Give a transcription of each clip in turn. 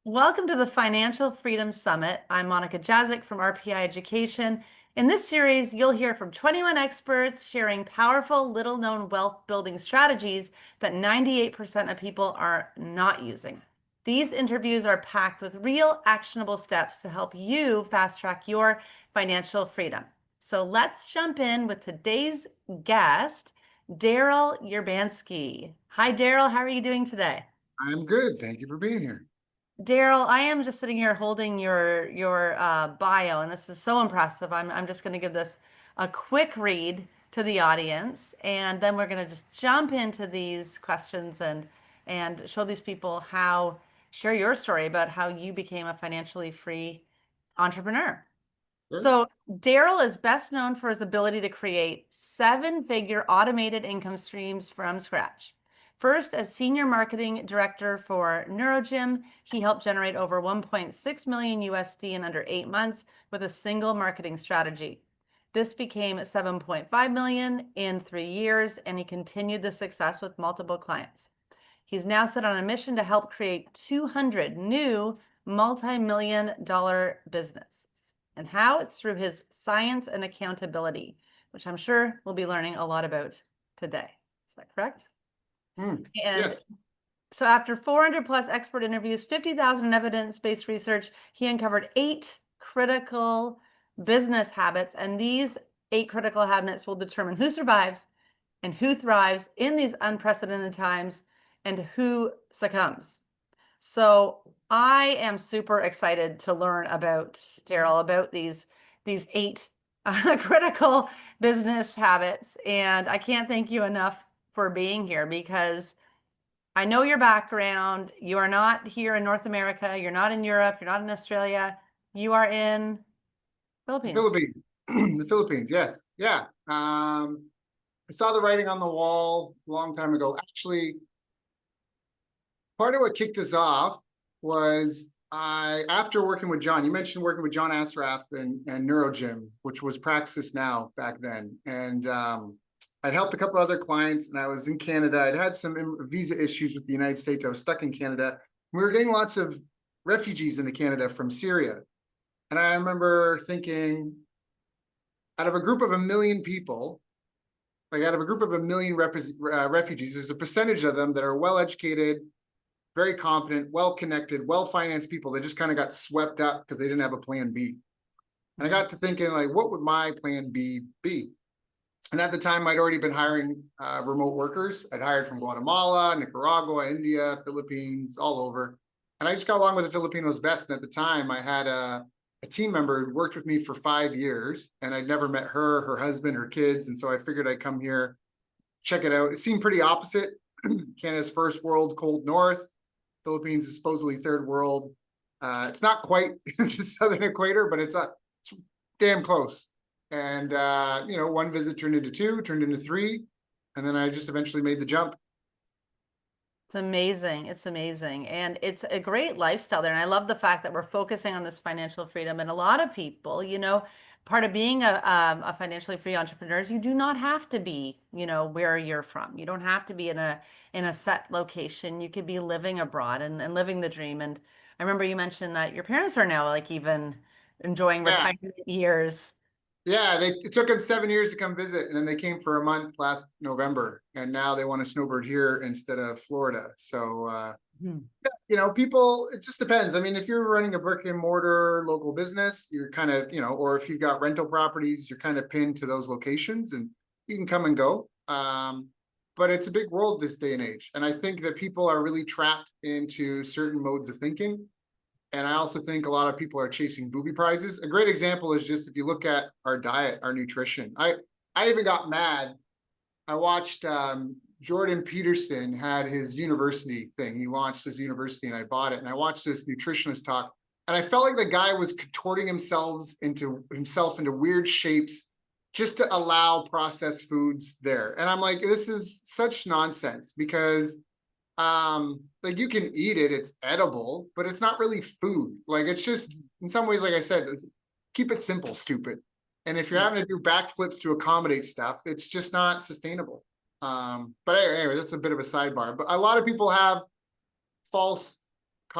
Welcome to the Financial Freedom Summit. I'm Monica Jazik from RPI Education. In this series, you'll hear from 21 experts sharing powerful, little-known wealth building strategies that 98% of people are not using. These interviews are packed with real actionable steps to help you fast-track your financial freedom. So let's jump in with today's guest, Daryl Urbanski. Hi, Daryl. How are you doing today? I'm good. Thank you for being here. Daryl, I am just sitting here holding your bio, and this is so impressive. I'm just going to give this a quick read to the audience, and then we're going to just jump into these questions and show these people how share your story about how you became a financially free entrepreneur. Sure. So Daryl is best known for his ability to create seven-figure automated income streams from scratch. First, as senior marketing director for NeuroGym, he helped generate over 1.6 million USD in under 8 months with a single marketing strategy. This became 7.5 million in 3 years, and he continued the success with multiple clients. He's now set on a mission to help create 200 new multi-million dollar businesses. And how? It's through his science and accountability, which I'm sure we'll be learning a lot about today. Is that correct? And Yes. so after 400 plus expert interviews, 50,000 evidence-based research, he uncovered 8 critical business habits. And these 8 critical habits will determine who survives and who thrives in these unprecedented times and who succumbs. So I am super excited to learn about, Daryl, about these 8 critical business habits. And I can't thank you enough for being here because I know your background. You are not here in North America. You're not in Europe. You're not in Australia. You are in The Philippines. Philippines. The Philippines. Yes. Yeah. I saw the writing on the wall a long time ago. Actually, part of what kicked this off was after working with John, you mentioned working with John Asraf and NeuroGym, which was Praxis Now back then. And I'd helped a couple other clients, and I was in Canada. I'd had some visa issues with the United States. I was stuck in Canada. We were getting lots of refugees into Canada from Syria. And I remember thinking, out of a group of 1 million people, like out of a group of 1 million refugees, there's a percentage of them that are well educated, very competent, well connected, well financed people that just kind of got swept up because they didn't have a plan B. And I got to thinking, like, what would my plan B be? And at the time, I'd already been hiring remote workers. I'd hired from Guatemala, Nicaragua, India, Philippines, all over. And I just got along with the Filipinos best. And at the time, I had a team member who worked with me for 5 years, and I'd never met her, her husband, her kids. And so I figured I'd come here, check it out. It seemed pretty opposite. Canada's first world, cold north. Philippines is supposedly third world. It's not quite the southern equator, but it's damn close. And one visit turned into two, turned into three, and then I just eventually made the jump. It's amazing. It's amazing. And it's a great lifestyle there. And I love the fact that we're focusing on this financial freedom. And a lot of people, part of being a financially free entrepreneur is you do not have to be, where you're from. You don't have to be in a set location. You could be living abroad and living the dream. And I remember you mentioned that your parents are now like even enjoying Yeah, retirement years. yeah. It took them 7 years to come visit, and then they came for a month last November, and now they want to snowbird here instead of Florida. So Hmm. people, it just depends. I mean, if you're running a brick and mortar local business, you're kind of, or if you've got rental properties, you're kind of pinned to those locations, and you can come and go. But it's a big world this day and age. And I think that people are really trapped into certain modes of thinking. And I also think a lot of people are chasing booby prizes. A great example is just if you look at our diet, our nutrition. I even got mad. I watched Jordan Peterson had his university thing. He launched his university, and I bought it. And I watched this nutritionist talk, and I felt like the guy was contorting himself into weird shapes just to allow processed foods there. And I'm like, this is such nonsense, because like, you can eat it, it's edible, but it's not really food. Like, it's just, in some ways, like I said, keep it simple, stupid. And if you're Yeah. having to do backflips to accommodate stuff, it's just not sustainable. But anyway, that's a bit of a sidebar. But a lot of people have false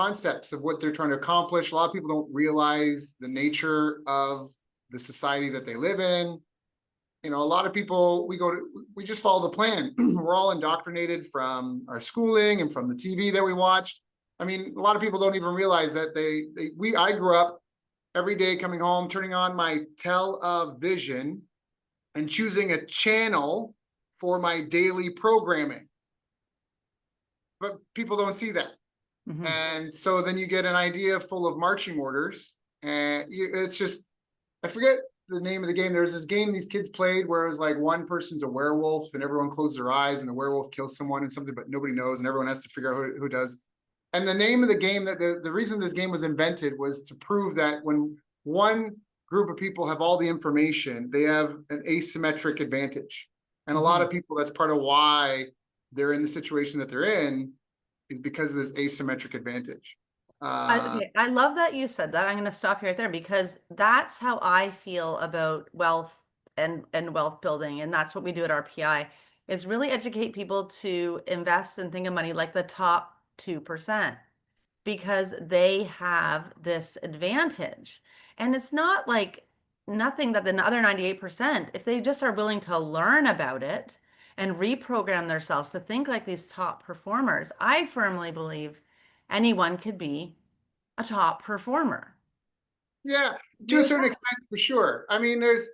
concepts of what they're trying to accomplish. A lot of people don't realize the nature of the society that they live in. You know, a lot of people, we just follow the plan. We're all indoctrinated from our schooling and from the TV that we watched. I mean, a lot of people don't even realize that I grew up every day coming home, turning on my television and choosing a channel for my daily programming. But people don't see that. Mhm. And so then you get an idea full of marching orders. And it's just, I forget the name of the game. There's this game these kids played where it was like one person's a werewolf and everyone closes their eyes and the werewolf kills someone and something, but nobody knows and everyone has to figure out who does. And the name of the game, that the reason this game was invented was to prove that when one group of people have all the information, they have an asymmetric advantage. And a lot of people, that's part of why they're in the situation that they're in, is because of this asymmetric advantage. Okay, I love that you said that. I'm going to stop you right there because that's how I feel about wealth and wealth building, and that's what we do at RPI is really educate people to invest and think of money like the top 2% because they have this advantage. And it's not like nothing that the other 98%, if they just are willing to learn about it and reprogram themselves to think like these top performers, I firmly believe anyone could be a top performer. Yeah, to Agree a with certain that? extent, for sure. I mean, there's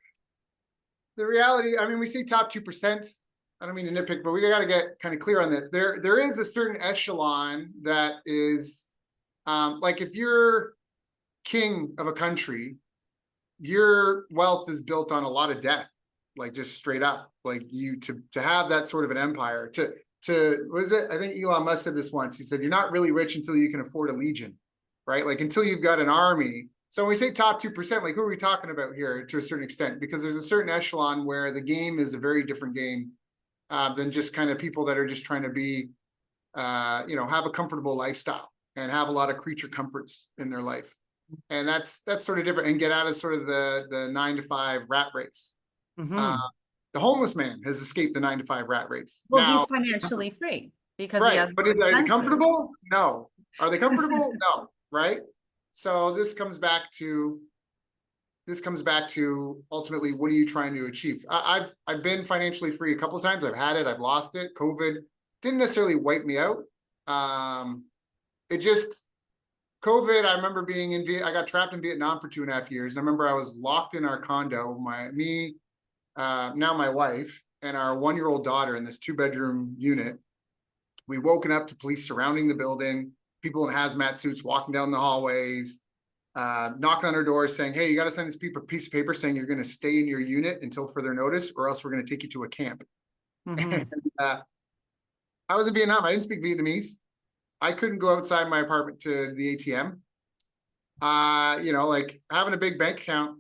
the reality. I mean, we see top 2%. I don't mean to nitpick, but we got to get kind of clear on this. There is a certain echelon that is, like if you're king of a country, your wealth is built on a lot of debt, like just straight up. Like you to have that sort of an empire. To what is it? I think Elon Musk said this once. He said, "You're not really rich until you can afford a legion." Right? Like until you've got an army. So when we say top 2%, like who are we talking about here to a certain extent? Because there's a certain echelon where the game is a very different game than just kind of people that are just trying to be, have a comfortable lifestyle and have a lot of creature comforts in their life. And that's sort of different and get out of sort of the 9 to 5 rat race. Uh, Hmm. the homeless man has escaped the 9 to 5 rat race. Well, he's Now, financially free because he right. has But no are they expenses. comfortable? No. Are they comfortable? No. Right. So this comes back to ultimately what are you trying to achieve? I've been financially free a couple of times. I've had it. I've lost it. COVID didn't necessarily wipe me out. It just COVID. I remember being in I got trapped in Vietnam for 2.5 years. I remember I was locked in our condo. Now my wife and our 1-year-old daughter in this 2-bedroom unit. We woken up to police surrounding the building, people in hazmat suits walking down the hallways, knocking on our doors saying, "Hey, you got to sign this piece of paper saying you're going to stay in your unit until further notice, or else we're going to take you to a camp." And, Hmm. I was in Vietnam. I didn't speak Vietnamese. I couldn't go outside my apartment to the ATM. Like having a big bank account,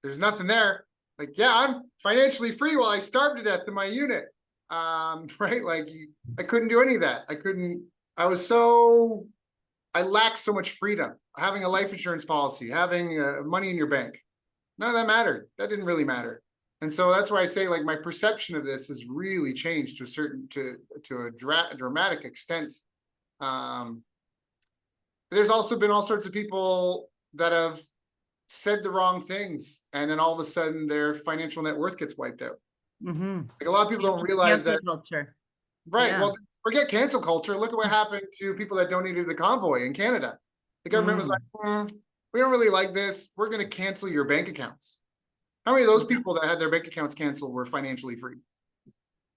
there's nothing there. Like, yeah, I'm financially free while I starved to death in my unit. Right? Like, I couldn't do any of that. I couldn't. I was so I lacked so much freedom. Having a life insurance policy, having money in your bank, none of that mattered. That didn't really matter. And so that's why I say, like, my perception of this has really changed to a dramatic extent. Um, there's also been all sorts of people that have said the wrong things, and then all of a sudden their financial net worth gets wiped out. Hmm. Like a lot of people don't realize Cancel that. culture. Right. Yeah. Well, forget cancel culture. Look at what happened to people that donated to the convoy in Canada. The government was like, Hmm. we don't really like this. We're going to cancel your bank accounts. How many of those people that had their bank accounts canceled were financially free?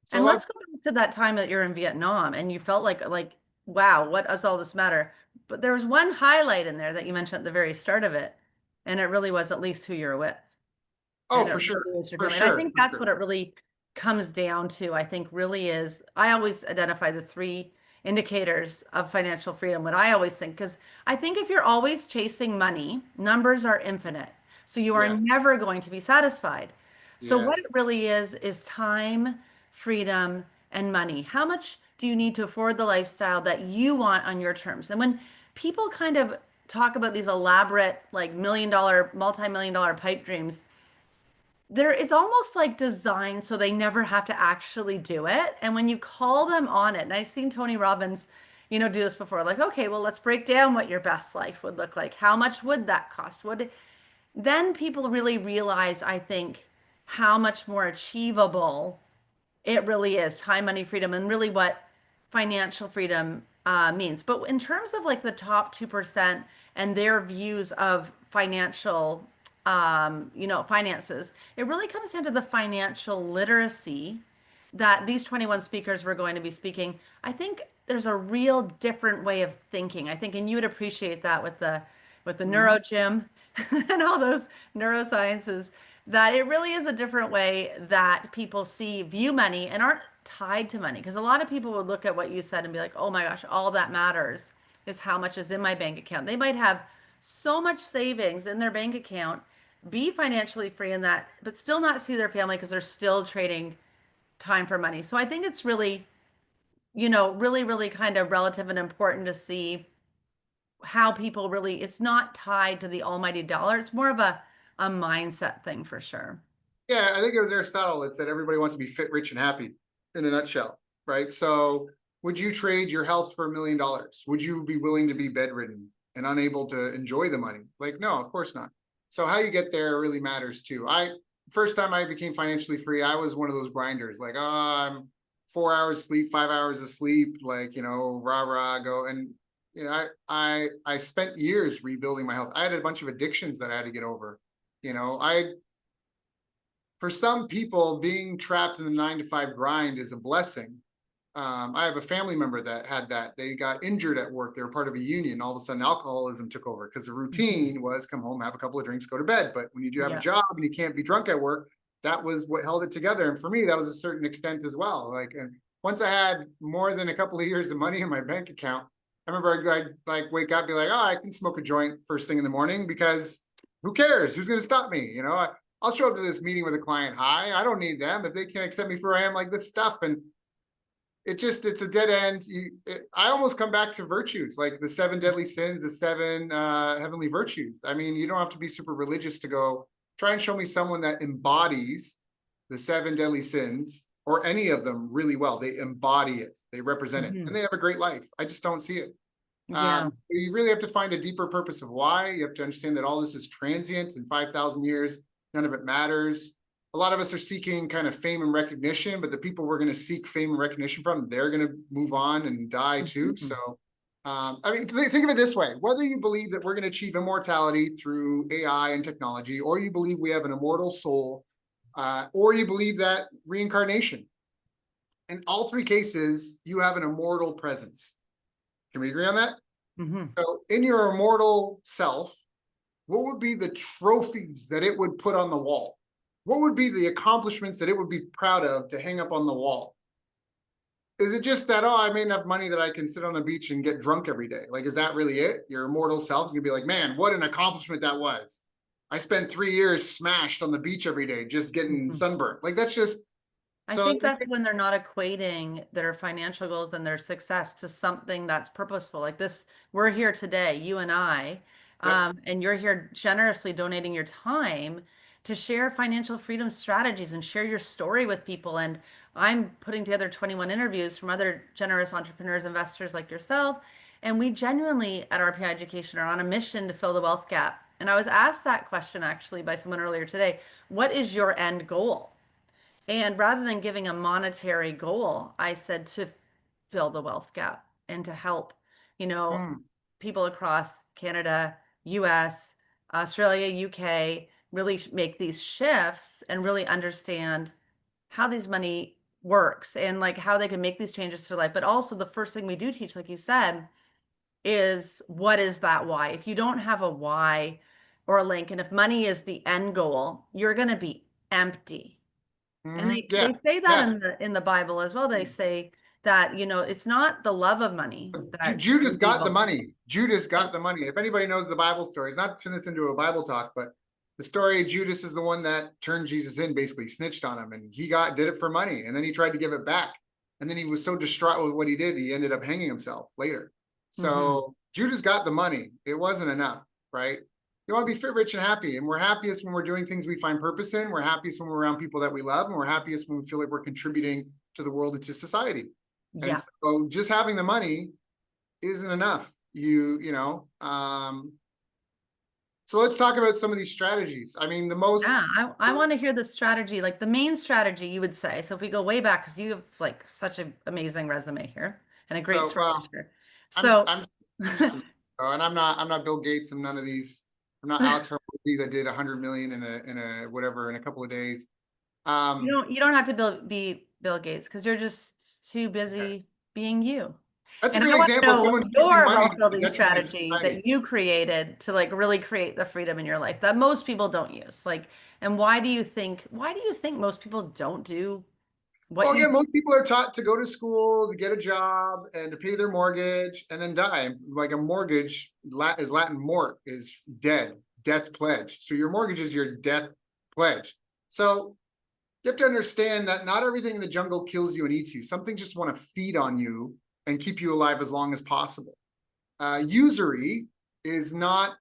So a And lot of, let's go back to that time that you're in Vietnam and you felt like, wow, what does all this matter? But there was one highlight in there that you mentioned at the very start of it, and it really was at least who you're with. oh, And it for sure. really is your For family. And I sure. think For that's what sure. it really comes down to. I think really is, I always identify the three indicators of financial freedom, what I always think, because I think if you're always chasing money, numbers are infinite. So you are Yeah. never going to be satisfied. So what it Yes. really is time, freedom, and money. How much do you need to afford the lifestyle that you want on your terms? And when people kind of talk about these elaborate, like $1 million, multi-million dollar pipe dreams, it's almost like designed so they never have to actually do it. And when you call them on it, and I've seen Tony Robbins, do this before. Like, okay, well, let's break down what your best life would look like. How much would that cost? Then people really realize, I think, how much more achievable it really is time, money, freedom, and really what financial freedom means. But in terms of like the top 2% and their views of financial, finances, it really comes down to the financial literacy that these 21 speakers were going to be speaking. I think there's a real different way of thinking. I think, and you would appreciate that with the neuro Mhm. gym and all those neurosciences, that it really is a different way that people view money and aren't tied to money. Because a lot of people would look at what you said and be like, oh my gosh, all that matters is how much is in my bank account. They might have so much savings in their bank account, be financially free in that, but still not see their family because they're still trading time for money. So I think it's really, really, really kind of relative and important to see how people really, it's not tied to the almighty dollar. It's more of a mindset thing for sure. Yeah, I think it was Aristotle that said everybody wants to be fit, rich, and happy in a nutshell, right? So would you trade your health for $1 million? Would you be willing to be bedridden and unable to enjoy the money? Like, no, of course not. So how you get there really matters too. First time I became financially free, I was one of those grinders, like, oh, I'm 4 hours sleep, 5 hours of sleep, like, rah rah go. And I spent years rebuilding my health. I had a bunch of addictions that I had to get over. I For some people, being trapped in the 9 to 5 grind is a blessing. I have a family member that had that. They got injured at work. They were part of a union. All of a sudden, alcoholism took over because the Mhm. routine was come home, have a couple of drinks, go to bed. But when you do have a Yeah. job and you can't be drunk at work, that was what held it together. And for me, that was a certain extent as well. Like, and once I had more than a couple of years of money in my bank account, I remember I'd like wake up, be like, oh, I can smoke a joint first thing in the morning because who cares? Who's going to stop me? I'll show up to this meeting with a client high. I don't need them if they can accept me for who I am, like this stuff. And it's a dead end. I almost come back to virtues, like the 7 deadly sins, the seven heavenly virtues. I mean, you don't have to be super religious to go try and show me someone that embodies the 7 deadly sins or any of them really well. They embody it, they represent it, and Mhm. they have a great life. I just don't see it. Yeah. You really have to find a deeper purpose of why. You have to understand that all this is transient. In 5,000 years, none of it matters. A lot of us are seeking kind of fame and recognition, but the people we're going to seek fame and recognition from, they're going to move on and die too. So, Mhm. I mean, think of it this way: whether you believe that we're going to achieve immortality through AI and technology, or you believe we have an immortal soul, or you believe that reincarnation, in all three cases, you have an immortal presence. Can we agree on that? Mhm. So, in your immortal self, what would be the trophies that it would put on the wall? What would be the accomplishments that it would be proud of to hang up on the wall? Is it just that, oh, I made enough money that I can sit on a beach and get drunk every day? Like, is that really it? Your immortal self's gonna be like, man, what an accomplishment that was. I spent 3 years smashed on the beach every day, just getting Mhm. sunburned. Like, that's just I so. think that's when they're not equating their financial goals and their success to something that's purposeful. Like this, we're here today, you and I, Yep. and you're here generously donating your time to share financial freedom strategies and share your story with people. And I'm putting together 21 interviews from other generous entrepreneurs, investors like yourself. And we genuinely at RPI Education are on a mission to fill the wealth gap. And I was asked that question actually by someone earlier today. What is your end goal? And rather than giving a monetary goal, I said to fill the wealth gap and to help, you know, Mm. people across Canada, US, Australia, UK really make these shifts and really understand how these money works and like how they can make these changes to their life. But also the first thing we do teach, like you said, is what is that why? If you don't have a why or a link, and if money is the end goal, you're going to be empty. And Hmm. they Yeah. say that Yeah. in the Bible as well. They say that, it's not the love of money that Judas is got the evil. money. Judas got the It's money. If anybody knows the Bible stories, not to turn this into a Bible talk, but the story of Judas is the one that turned Jesus in, basically snitched on him, and he did it for money, and then he tried to give it back, and then he was so distraught with what he did, he ended up hanging himself later. hmm So Judas got the money. It wasn't enough, right? You want to be fit, rich, and happy, and we're happiest when we're doing things we find purpose in. We're happiest when we're around people that we love, and we're happiest when we feel like we're contributing to the world and to society. And Yeah. so, just having the money isn't enough. So let's talk about some of these strategies. I mean, the most, Yeah, I want to hear the strategy, like the main strategy you would say. So if we go way back, because you have like such an amazing resume here and a great so, well, structure. So I'm just and I'm not Bill Gates and none of these. I'm not Alex Hormozy that did 100 million in a whatever in a couple of days. Um, you don't have to be Bill Gates because you're just too okay. busy being you. That's a And great I want to example of know someone saving your money wealth to the building detriment of strategy society. that you created to like really create the freedom in your life that most people don't use. Like, and why do you think most people don't do what Well, you again, most people are taught to go to school, to get a job, and to pay their mortgage, and then die. Like a mortgage is Latin mort, is dead, death pledge. So your mortgage is your death pledge. So you have to understand that not everything in the jungle kills you and eats you. Some things just want to feed on you and keep you alive as long as possible. Usury is not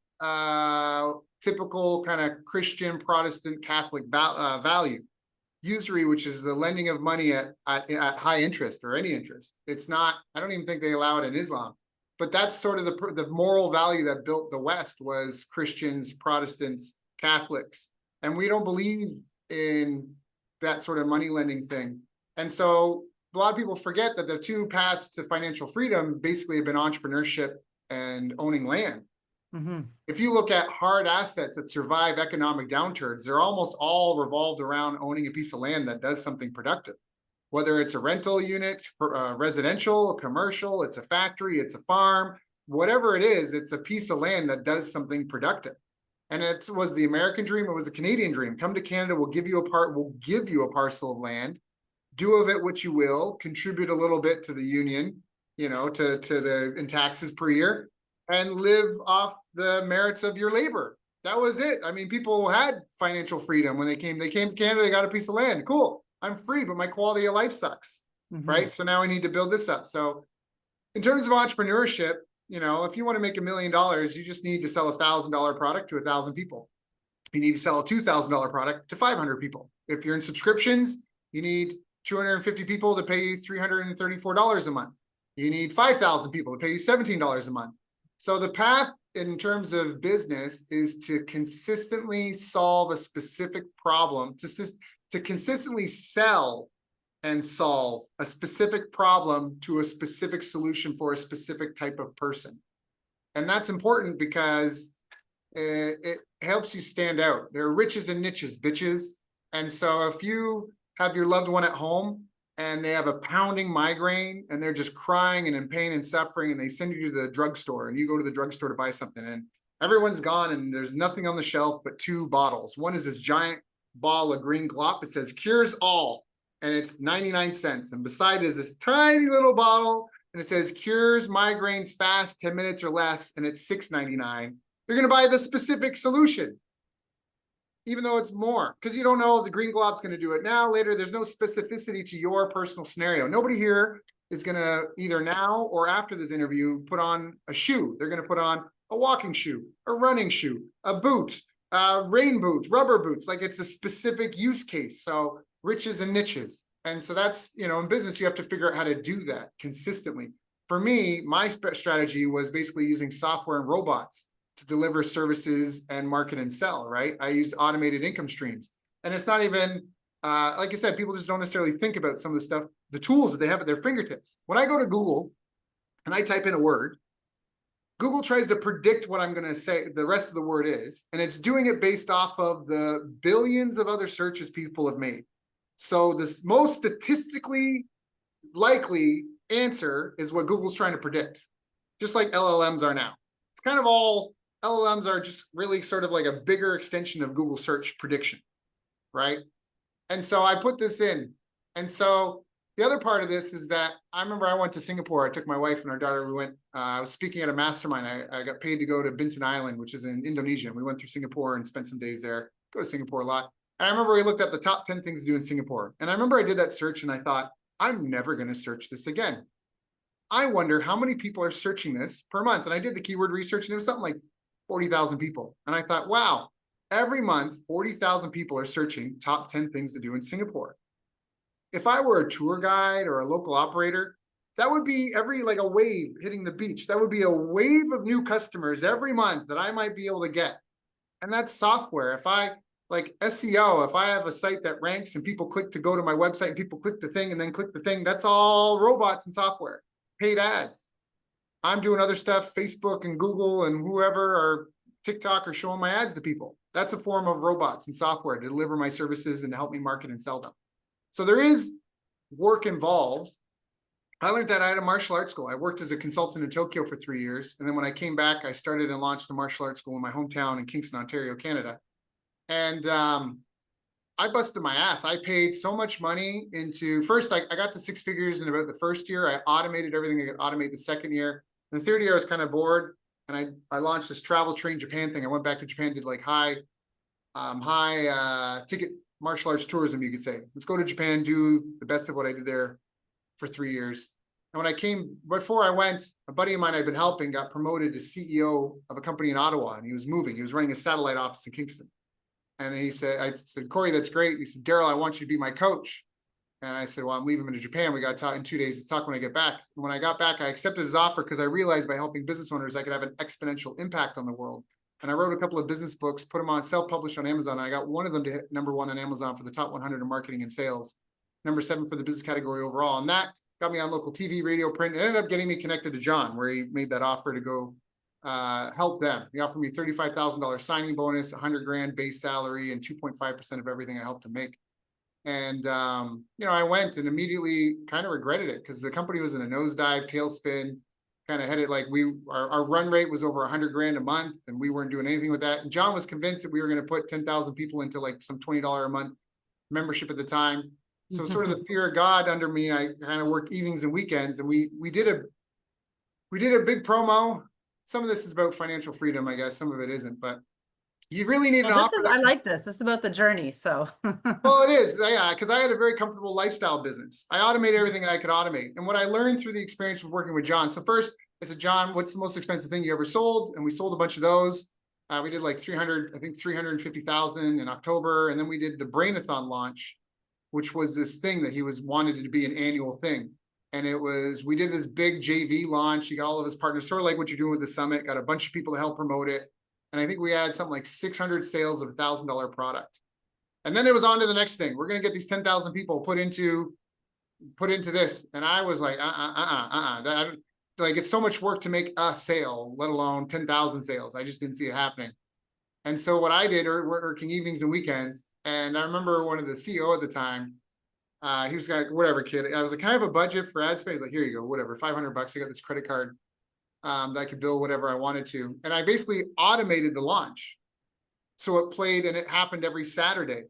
typical kind of Christian, Protestant, Catholic value. Usury, which is the lending of money at high interest or any interest. It's not, I don't even think they allow it in Islam. But that's sort of the moral value that built the West was Christians, Protestants, Catholics. And we don't believe in that sort of money lending thing. And so a lot of people forget that the two paths to financial freedom basically have been entrepreneurship and owning land. Mhm. If you look at hard assets that survive economic downturns, they're almost all revolved around owning a piece of land that does something productive. Whether it's a rental unit, residential, commercial, it's a factory, it's a farm, whatever it is, it's a piece of land that does something productive. And it was the American dream, it was a Canadian dream. Come to Canada, we'll give you a parcel of land, do of it what you will, contribute a little bit to the union, in taxes per year, and live off the merits of your labor. That was it. I mean, people had financial freedom when they came. They came to Canada, they got a piece of land. Cool. I'm free, but my quality of life sucks. Mhm. Right. So now I need to build this up. So in terms of entrepreneurship, if you want to make $1 million, you just need to sell $1,000 product to 1,000 people. You need to sell a $2,000 product to 500 people. If you're in subscriptions, you need 250 people to pay you $334 a month. You need 5,000 people to pay you $17 a month. So the path in terms of business is to consistently solve a specific problem, to consistently sell and solve a specific problem to a specific solution for a specific type of person. And that's important because it helps you stand out. There are riches and niches, bitches. And so if you have your loved one at home and they have a pounding migraine and they're just crying and in pain and suffering, and they send you to the drugstore and you go to the drugstore to buy something and everyone's gone and there's nothing on the shelf but two bottles. One is this giant ball of green glop. It says cures all and it's 99 cents. And beside it is this tiny little bottle and it says cures migraines fast, 10 minutes or less, and it's $6.99. You're going to buy the specific solution, even though it's more, because you don't know if the green glob's going to do it now, later. There's no specificity to your personal scenario. Nobody here is going to either now or after this interview put on a shoe. They're going to put on a walking shoe, a running shoe, a boot, rain boots, rubber boots. Like it's a specific use case. So riches and niches. And so that's, in business, you have to figure out how to do that consistently. For me, my strategy was basically using software and robots to deliver services and market and sell, right? I used automated income streams. And it's not even, like I said, people just don't necessarily think about some of the stuff, the tools that they have at their fingertips. When I go to Google and I type in a word, Google tries to predict what I'm going to say the rest of the word is, and it's doing it based off of the billions of other searches people have made. So the most statistically likely answer is what Google's trying to predict, just like LLMs are now. It's kind of all LLMs are just really sort of like a bigger extension of Google search prediction, right? And so I put this in. And so the other part of this is that I remember I went to Singapore. I took my wife and our daughter. We went, I was speaking at a mastermind. I got paid to go to Bintan Island, which is in Indonesia. And we went through Singapore and spent some days there. Go to Singapore a lot. And I remember we looked at the top 10 things to do in Singapore. And I remember I did that search and I thought, I'm never going to search this again. I wonder how many people are searching this per month. And I did the keyword research and it was something like 40,000 people. And I thought, wow, every month, 40,000 people are searching top 10 things to do in Singapore. If I were a tour guide or a local operator, that would be every, like a wave hitting the beach. That would be a wave of new customers every month that I might be able to get. And that's software. If I like SEO, if I have a site that ranks and people click to go to my website and people click the thing and then click the thing, that's all robots and software, paid ads. I'm doing other stuff, Facebook and Google and whoever, or TikTok, are showing my ads to people. That's a form of robots and software to deliver my services and to help me market and sell them. So there is work involved. I learned that at a martial arts school. I worked as a consultant in Tokyo for 3 years. And then when I came back, I started and launched a martial arts school in my hometown in Kingston, Ontario, Canada. And I busted my ass. I paid so much money into, first, I got to 6 figures in about the first year. I automated everything I could automate the second year. And the third year, I was kind of bored. And I launched this travel train Japan thing. I went back to Japan, did like high ticket martial arts tourism, you could say. Let's go to Japan, do the best of what I did there for 3 years. And when I came, before I went, a buddy of mine I'd been helping got promoted to CEO of a company in Ottawa, and he was moving. He was running a satellite office in Kingston. And he said, I said, Corey, that's great. He said, Daryl, I want you to be my coach. And I said, well, I'm leaving him to Japan. We got to talk in 2 days. Let's talk when I get back. And when I got back, I accepted his offer because I realized by helping business owners, I could have an exponential impact on the world. And I wrote a couple of business books, put them on, self-published on Amazon. I got one of them to hit #1 on Amazon for the top 100 in marketing and sales, #7 for the business category overall. And that got me on local TV, radio, print. It ended up getting me connected to John, where he made that offer to go help them. He offered me $35,000 signing bonus, 100 grand base salary, and 2.5% of everything I helped him make. And, I went and immediately kind of regretted it because the company was in a nosedive, tailspin, kind of headed like our run rate was over 100 grand a month and we weren't doing anything with that. And John was convinced that we were going to put 10,000 people into like some $20 a month membership at the time. So sort of the fear of God under me, I kind of worked evenings and weekends, and we did a big promo. Some of this is about financial freedom, I guess. Some of it isn't, but you really need an offer. I like this. This is about the journey. So well, it is, yeah, because I had a very comfortable lifestyle business. I automated everything I could automate. And what I learned through the experience of working with John. So first I said, John, what's the most expensive thing you ever sold? And we sold a bunch of those. We did like 350,000 in October. And then we did the Brainathon launch, which was this thing that he wanted it to be an annual thing. And we did this big JV launch. You got all of his partners, sort of like what you're doing with the summit, got a bunch of people to help promote it. And I think we had something like 600 sales of $1,000 product. And then it was on to the next thing. We're going to get these 10,000 people put into this. And I was like, like, it's so much work to make a sale, let alone 10,000 sales. I just didn't see it happening. And so what I did, working evenings and weekends, and I remember one of the CEO at the time, he was like, whatever, kid. I was like, can I have a budget for ad spend? He's like, here you go, whatever, $500. I got this credit card that I could build whatever I wanted to. And I basically automated the launch. So it played and it happened every Saturday.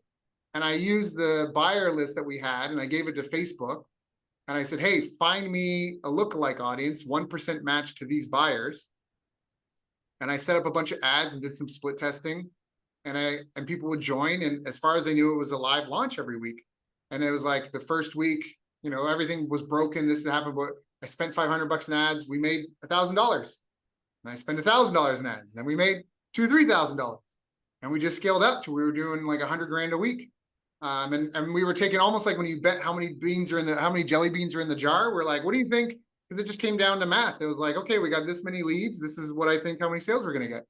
And I used the buyer list that we had and I gave it to Facebook. And I said, hey, find me a lookalike audience, 1% match to these buyers. And I set up a bunch of ads and did some split testing. And people would join. And as far as I knew, it was a live launch every week. And it was like the first week, everything was broken. This happened, but I spent $500 in ads. We made $1,000. And I spent $1,000 in ads. Then we made $2,000, $3,000. And we just scaled up to we were doing like 100 grand a week. And we were taking almost like when you bet how many jelly beans are in the jar. We're like, what do you think? Because it just came down to math. It was like, okay, we got this many leads. This is what I think how many sales we're going to get.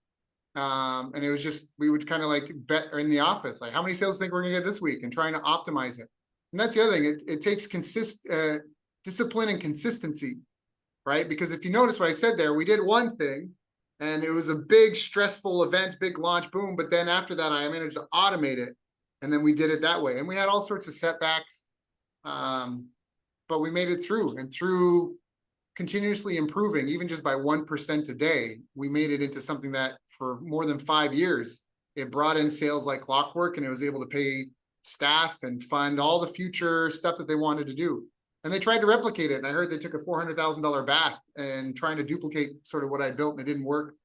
And it was just, we would kind of like bet in the office, like how many sales think we're going to get this week and trying to optimize it. And that's the other thing. It takes discipline and consistency, right? Because if you notice what I said there, we did one thing and it was a big stressful event, big launch, boom. But then after that, I managed to automate it. And then we did it that way. And we had all sorts of setbacks, but we made it through. And through continuously improving, even just by 1% a day, we made it into something that for more than 5 years, it brought in sales like clockwork, and it was able to pay staff and fund all the future stuff that they wanted to do. And they tried to replicate it. And I heard they took a $400,000 bath and trying to duplicate sort of what I built, and it didn't work.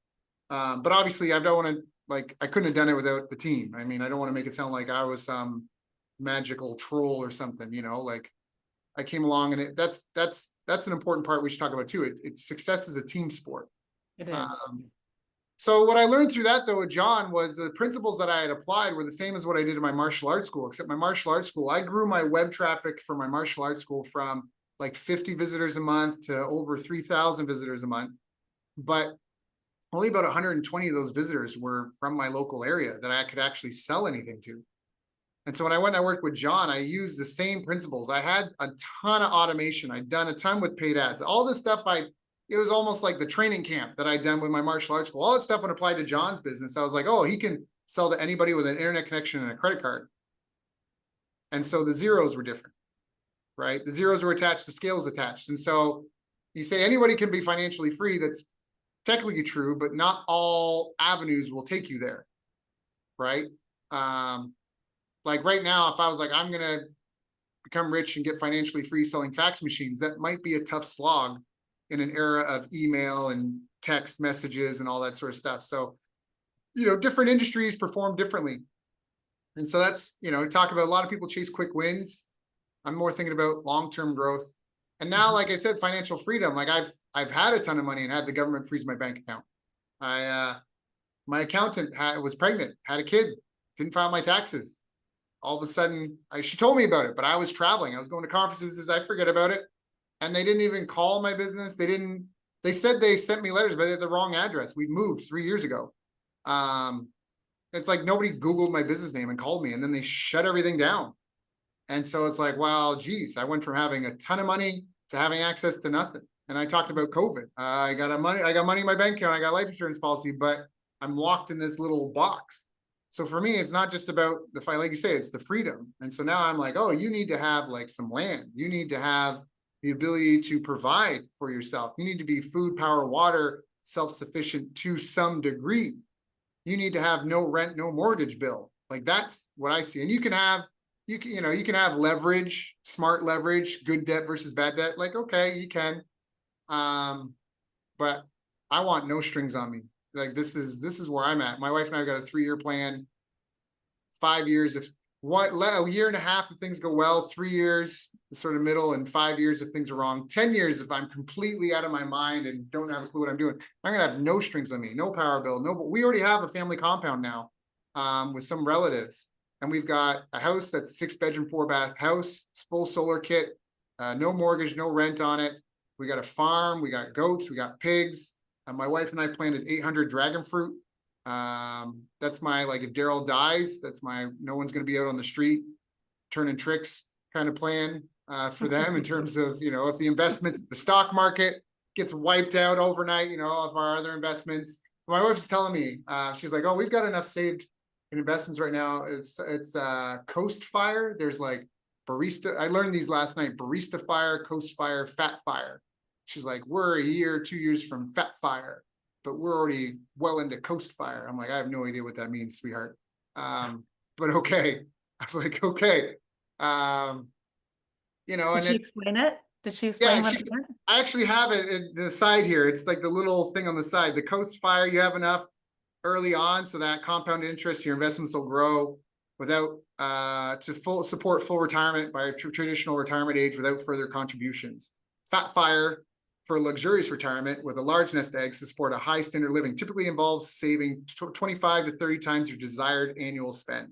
But obviously I don't want to, I couldn't have done it without the team. I mean, I don't want to make it sound like I was some magical troll or something, like I came along, and that's an important part we should talk about too. Success is a team sport. it is. So what I learned through that though with John was the principles that I had applied were the same as what I did in my martial arts school, except my martial arts school, I grew my web traffic for my martial arts school from like 50 visitors a month to over 3,000 visitors a month. But only about 120 of those visitors were from my local area that I could actually sell anything to. And so when I went and I worked with John, I used the same principles. I had a ton of automation. I'd done a ton with paid ads. All this stuff it was almost like the training camp that I'd done with my martial arts school. All that stuff would apply to John's business. I was like, oh, he can sell to anybody with an internet connection and a credit card. And so the zeros were different, right? The zeros were attached, the scales attached. And so you say anybody can be financially free. That's technically true, but not all avenues will take you there, right? Like right now, if I was like, I'm going to become rich and get financially free selling fax machines, that might be a tough slog in an era of email and text messages and all that sort of stuff. So, different industries perform differently. And so that's, talk about a lot of people chase quick wins. I'm more thinking about long-term growth. And now, like I said, financial freedom, like I've had a ton of money and had the government freeze my bank account. My accountant was pregnant, had a kid, didn't file my taxes. All of a sudden, she told me about it, but I was traveling. I was going to conferences, I forget about it. And they didn't even call my business. They said they sent me letters, but they had the wrong address. We moved 3 years ago. It's like nobody Googled my business name and called me, and then they shut everything down. And so it's like, well, geez, I went from having a ton of money to having access to nothing. And I talked about COVID. I got money in my bank account. I got a life insurance policy, but I'm locked in this little box. So for me, it's not just about the fight, like you say, it's the freedom. And so now I'm like, oh, you need to have like some land. You need to have the ability to provide for yourself. You need to be food, power, water, self-sufficient to some degree. You need to have no rent, no mortgage bill. Like that's what I see. And you can have leverage, smart leverage, good debt versus bad debt. Like, okay, you can. But I want no strings on me. Like this is where I'm at. My wife and I got a 3-year plan, 5 years. A year and a half if things go well, 3 years, sort of middle, and 5 years if things are wrong. 10 years if I'm completely out of my mind and don't have a clue what I'm doing. I'm gonna have no strings on me, no power bill, no. We already have a family compound now, with some relatives, and we've got a house that's a 6-bedroom, 4-bath house, full solar kit, no mortgage, no rent on it. We got a farm, we got goats, we got pigs. My wife and I planted 800 dragon fruit. That's my, like, if Daryl dies, that's my, no one's going to be out on the street turning tricks kind of plan for them in terms of, if the investments, the stock market gets wiped out overnight, of our other investments. My wife's telling me, she's like, oh, we've got enough saved in investments right now. It's Coast Fire. There's like barista. I learned these last night, barista fire, Coast Fire, Fat Fire. She's like, we're a year, 2 years from Fat Fire, but we're already well into Coast Fire. I'm like, I have no idea what that means, sweetheart. But okay. I was like, okay. Did and she explain it? Did she yeah, explain what it meant? I actually have it in the side here. It's like the little thing on the side. The Coast Fire, you have enough early on so that compound interest, your investments will grow without to support full retirement by a traditional retirement age without further contributions. Fat Fire for luxurious retirement with a large nest egg to support a high standard of living typically involves saving 25 to 30 times your desired annual spend.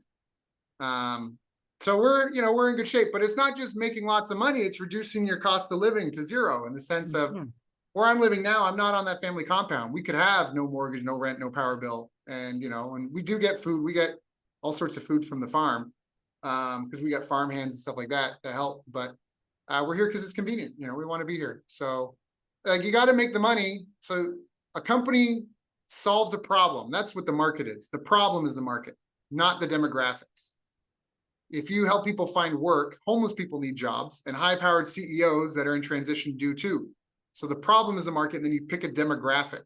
So we're in good shape, but it's not just making lots of money. It's reducing your cost of living to zero in the sense of where I'm living now. I'm not on that family compound. We could have no mortgage, no rent, no power bill. And, and we do get food. We get all sorts of food from the farm because we got farm hands and stuff like that to help. But we're here because it's convenient. We want to be here. So like you got to make the money. So a company solves a problem. That's what the market is. The problem is the market, not the demographics. If you help people find work, homeless people need jobs, and high-powered CEOs that are in transition do too. So the problem is the market, and then you pick a demographic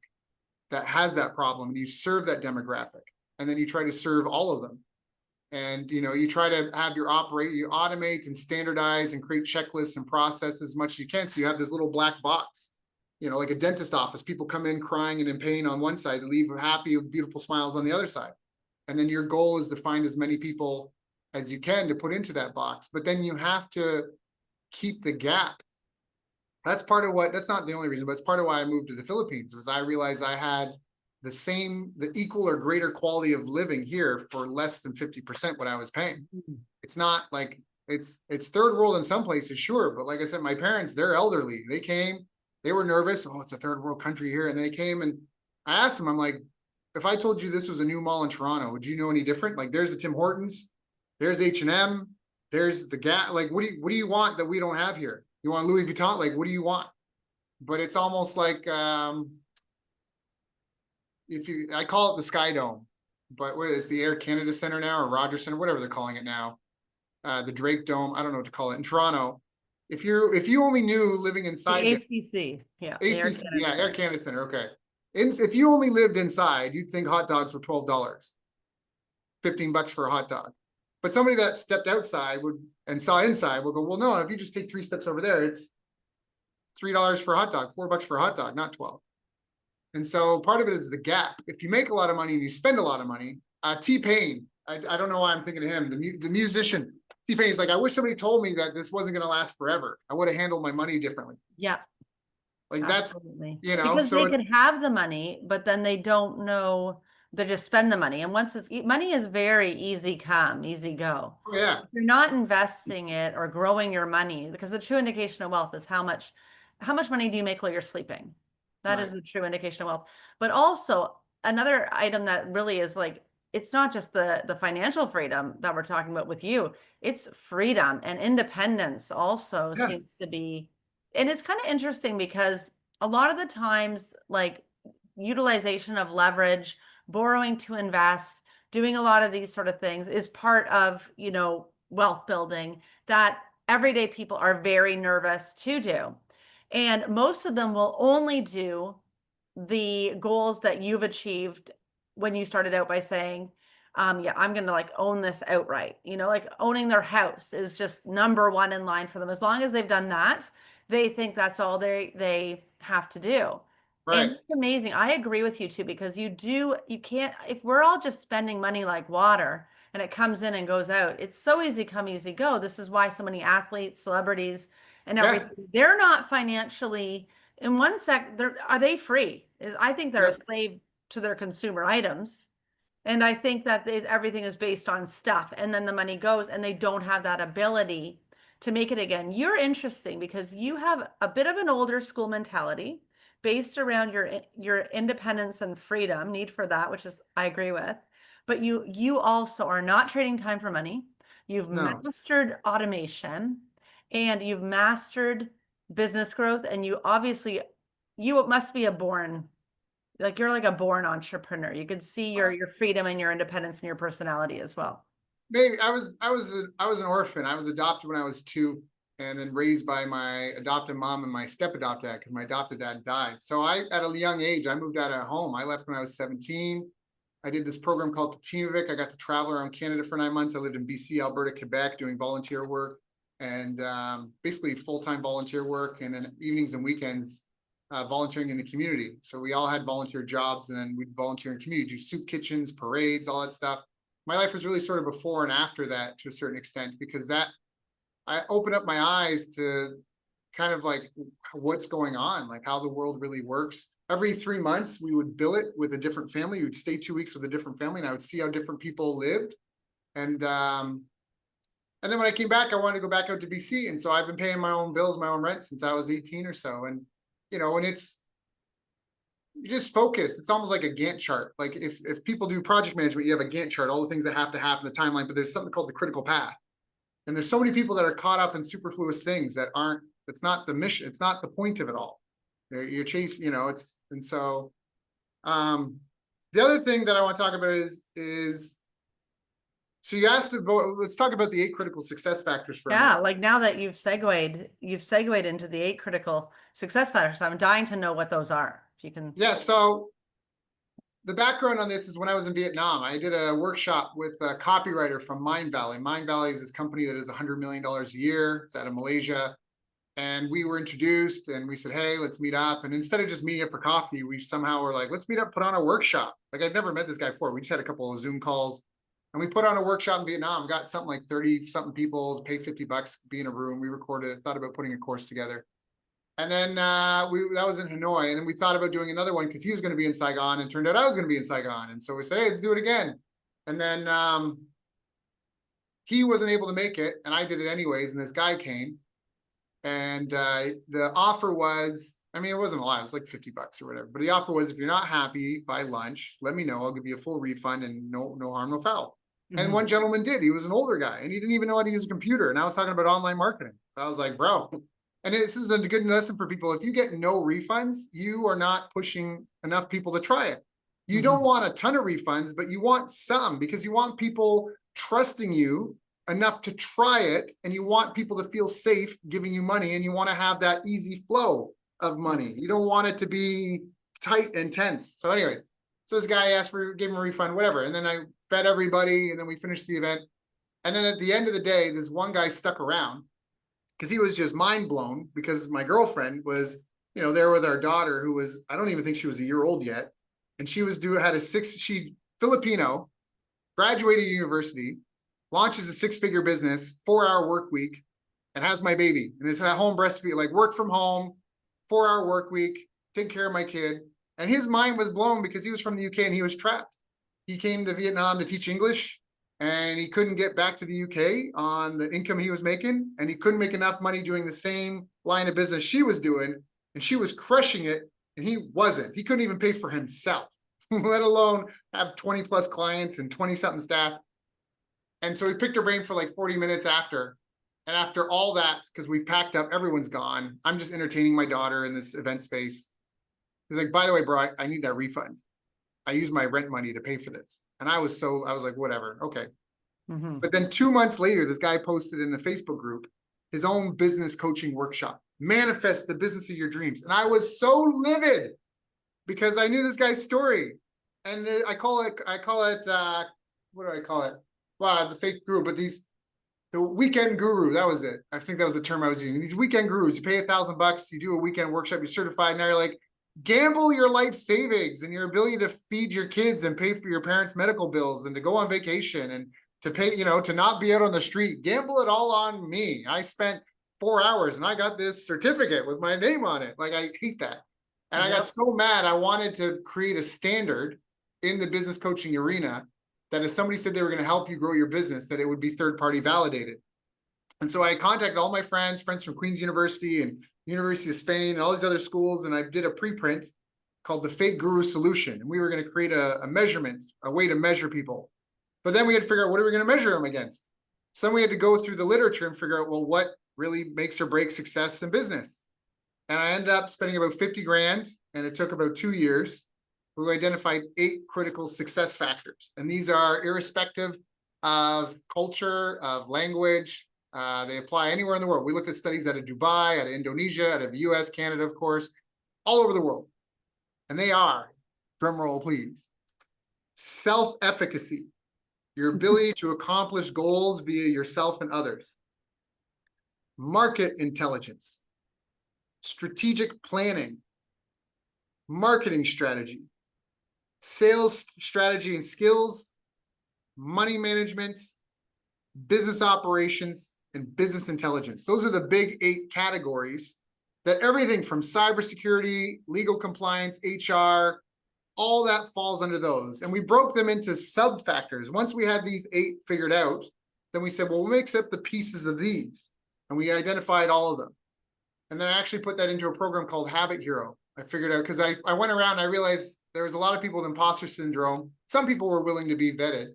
that has that problem, and you serve that demographic, and then you try to serve all of them. And you try to have you automate and standardize and create checklists and processes as much as you can. So you have this little black box, like a dentist office. People come in crying and in pain on one side, and leave happy with beautiful smiles on the other side. And then your goal is to find as many people as you can to put into that box, but then you have to keep the gap. That's not the only reason, but it's part of why I moved to the Philippines, was I realized I had the equal or greater quality of living here for less than 50% what I was paying. It's not like it's third world in some places, sure, but like I said, my parents, they're elderly. They came, they were nervous. Oh, it's a third world country here, and they came, and I asked them, I'm like, if I told you this was a new mall in Toronto, would you know any different? Like, there's a Tim Hortons, there's H&M, there's the Gap. Like, what do you want that we don't have here? You want Louis Vuitton? Like, what do you want? But it's almost like if you, I call it the Sky Dome, but what is the Air Canada Center now, or Rogers Center, whatever they're calling it now, the Drake Dome. I don't know what to call it in Toronto. If you only knew living The inside ACC, yeah, the Air ATC, yeah, Canada Air Center. Canada Center. Okay, if you only lived inside, you'd think hot dogs were $12, $15 for a hot dog. But somebody that stepped outside would and saw inside would go, well, no, if you just take 3 steps over there, it's $3 for a hot dog, $4 for a hot dog, not 12. And so part of it is the gap. If you make a lot of money and you spend a lot of money, T-Pain, I don't know why I'm thinking of him, the musician, T-Pain is like, I wish somebody told me that this wasn't going to last forever. I would have handled my money differently. Yeah, Like absolutely. that's, Because so they could have the money, but then they don't know, they just spend the money. And once it's money is very easy come, easy go. oh, yeah, If you're not investing it or growing your money, because the true indication of wealth is how much money do you make while you're sleeping? That right. is the true indication of wealth. But also another item that really is like, it's not just the financial freedom that we're talking about with you, it's freedom and independence also Yeah, seems to be, and it's kind of interesting because a lot of the times, like utilization of leverage, borrowing to invest, doing a lot of these sort of things is part of, wealth building that everyday people are very nervous to do. And most of them will only do the goals that you've achieved when you started out by saying, yeah, I'm going to like own this outright. Like owning their house is just number one in line for them. As long as they've done that, they think that's all they have to do. And right. it's amazing. I agree with you too, because you can't, if we're all just spending money like water and it comes in and goes out, it's so easy come, easy go. This is why so many athletes, celebrities, and Yeah, everything, they're not financially, in one sec, are they free? I think they're a yep. slave to their consumer items. And I think that everything is based on stuff and then the money goes and they don't have that ability to make it again. You're interesting because you have a bit of an older school mentality based around your independence and freedom, need for that, which is I agree with. But you also are not trading time for money. You've No, mastered automation and you've mastered business growth and you must be a born, like you're like a born entrepreneur. You could see your freedom and your independence and your personality as well. maybe I was an orphan. I was adopted when I was 2, and then raised by my adopted mom and my step adopted dad because my adopted dad died. So at a young age, I moved out of home. I left when I was 17. I did this program called Teamovic. I got to travel around Canada for 9 months. I lived in BC, Alberta, Quebec, doing volunteer work and basically full-time volunteer work, and then evenings and weekends volunteering in the community. So we all had volunteer jobs, and then we'd volunteer in community, do soup kitchens, parades, all that stuff. My life was really sort of before and after that to a certain extent, because that I opened up my eyes to kind of like what's going on, like how the world really works. Every 3 months, we would bill it with a different family. We would stay 2 weeks with a different family, and I would see how different people lived. And then when I came back, I wanted to go back out to BC, and so I've been paying my own bills, my own rent since I was 18 or so. And when you just focus, it's almost like a Gantt chart. Like if people do project management, you have a Gantt chart, all the things that have to happen, the timeline. But there's something called the critical path. And there's so many people that are caught up in superfluous things that aren't, it's not the mission, it's not the point of it all. You're chasing, and so the other thing that I want to talk about is so you asked about, let's talk about the 8 critical success factors for a Yeah, minute. like now that you've segued into the 8 critical success factors. I'm dying to know what those are. If you can. Yeah, so the background on this is when I was in Vietnam, I did a workshop with a copywriter from Mindvalley. Mindvalley is this company that is $100 million a year. It's out of Malaysia. And we were introduced and we said, hey, let's meet up. And instead of just meeting up for coffee, we somehow were like, let's meet up, put on a workshop. Like I'd never met this guy before. We just had a couple of Zoom calls and we put on a workshop in Vietnam, got something like 30 something people to pay $50, be in a room. We recorded, thought about putting a course together. And then that was in Hanoi. And then we thought about doing another one because he was going to be in Saigon, and turned out I was going to be in Saigon. And so we said, hey, let's do it again. And then he wasn't able to make it, and I did it anyways. And this guy came, and the offer was, I mean, it wasn't a lot, it was like $50 or whatever. But the offer was, if you're not happy by lunch, let me know. I'll give you a full refund, and no harm, no foul. And one gentleman did. He was an older guy, and he didn't even know how to use a computer. And I was talking about online marketing. So I was like, bro, and this is a good lesson for people. If you get no refunds, you are not pushing enough people to try it. You don't want a ton of refunds, but you want some, because you want people trusting you enough to try it, and you want people to feel safe giving you money, and you want to have that easy flow of money. You don't want it to be tight and tense. So anyway, so this guy gave him a refund, whatever. And then I fed everybody, and then we finished the event. And then at the end of the day, this one guy stuck around because he was just mind blown, because my girlfriend was, there with our daughter, who was, I don't even think she was a year old yet. And she she Filipino, graduated university, launches a 6-figure business, 4-hour work week, and has my baby. And it's at home breastfeed, like work from home, 4-hour work week, take care of my kid. And his mind was blown because he was from the UK and he was trapped. He came to Vietnam to teach English, and he couldn't get back to the UK on the income he was making. And he couldn't make enough money doing the same line of business she was doing. And she was crushing it, and he wasn't. He couldn't even pay for himself, let alone have 20 plus clients and 20 something staff. And so we picked her brain for like 40 minutes after. And after all that, because we packed up, everyone's gone, I'm just entertaining my daughter in this event space. He's like, by the way, bro, I need that refund. I used my rent money to pay for this. And I was like, whatever, okay. But then 2 months later, this guy posted in the Facebook group his own business coaching workshop, Manifest the Business of Your Dreams. And I was so livid because I knew this guy's story. And I call it, what do I call it? Well, the fake guru, but the weekend guru, that was it. I think that was the term I was using. These weekend gurus, you pay $1,000, you do a weekend workshop, you're certified. Now you're like, gamble your life savings and your ability to feed your kids and pay for your parents' medical bills and to go on vacation and to pay, to not be out on the street. Gamble it all on me. I spent 4 hours and I got this certificate with my name on it. Like, I hate that. And I got so mad, I wanted to create a standard in the business coaching arena that if somebody said they were going to help you grow your business, that it would be third-party validated. And so I contacted all my friends from Queen's University and University of Spain and all these other schools, and I did a preprint called the Fake Guru Solution. And we were going to create a measurement, a way to measure people. But then we had to figure out, what are we going to measure them against? So then we had to go through the literature and figure out, well, what really makes or breaks success in business? And I ended up spending about 50 grand, and it took about 2 years. We identified 8 critical success factors. And these are irrespective of culture, of language. They apply anywhere in the world. We looked at studies out of Dubai, out of Indonesia, out of US, Canada, of course, all over the world. And they are, drum roll please, self-efficacy, your ability to accomplish goals via yourself and others. Market intelligence, strategic planning, marketing strategy, sales strategy and skills, money management, business operations, and business intelligence. Those are the big 8 categories that everything from cybersecurity, legal compliance, HR, all that falls under those. And we broke them into sub-factors. Once we had these 8 figured out, then we said, well, what makes up the pieces of these? And we identified all of them. And then I actually put that into a program called Habit Hero. I figured out, because I went around and I realized there was a lot of people with imposter syndrome. Some people were willing to be vetted,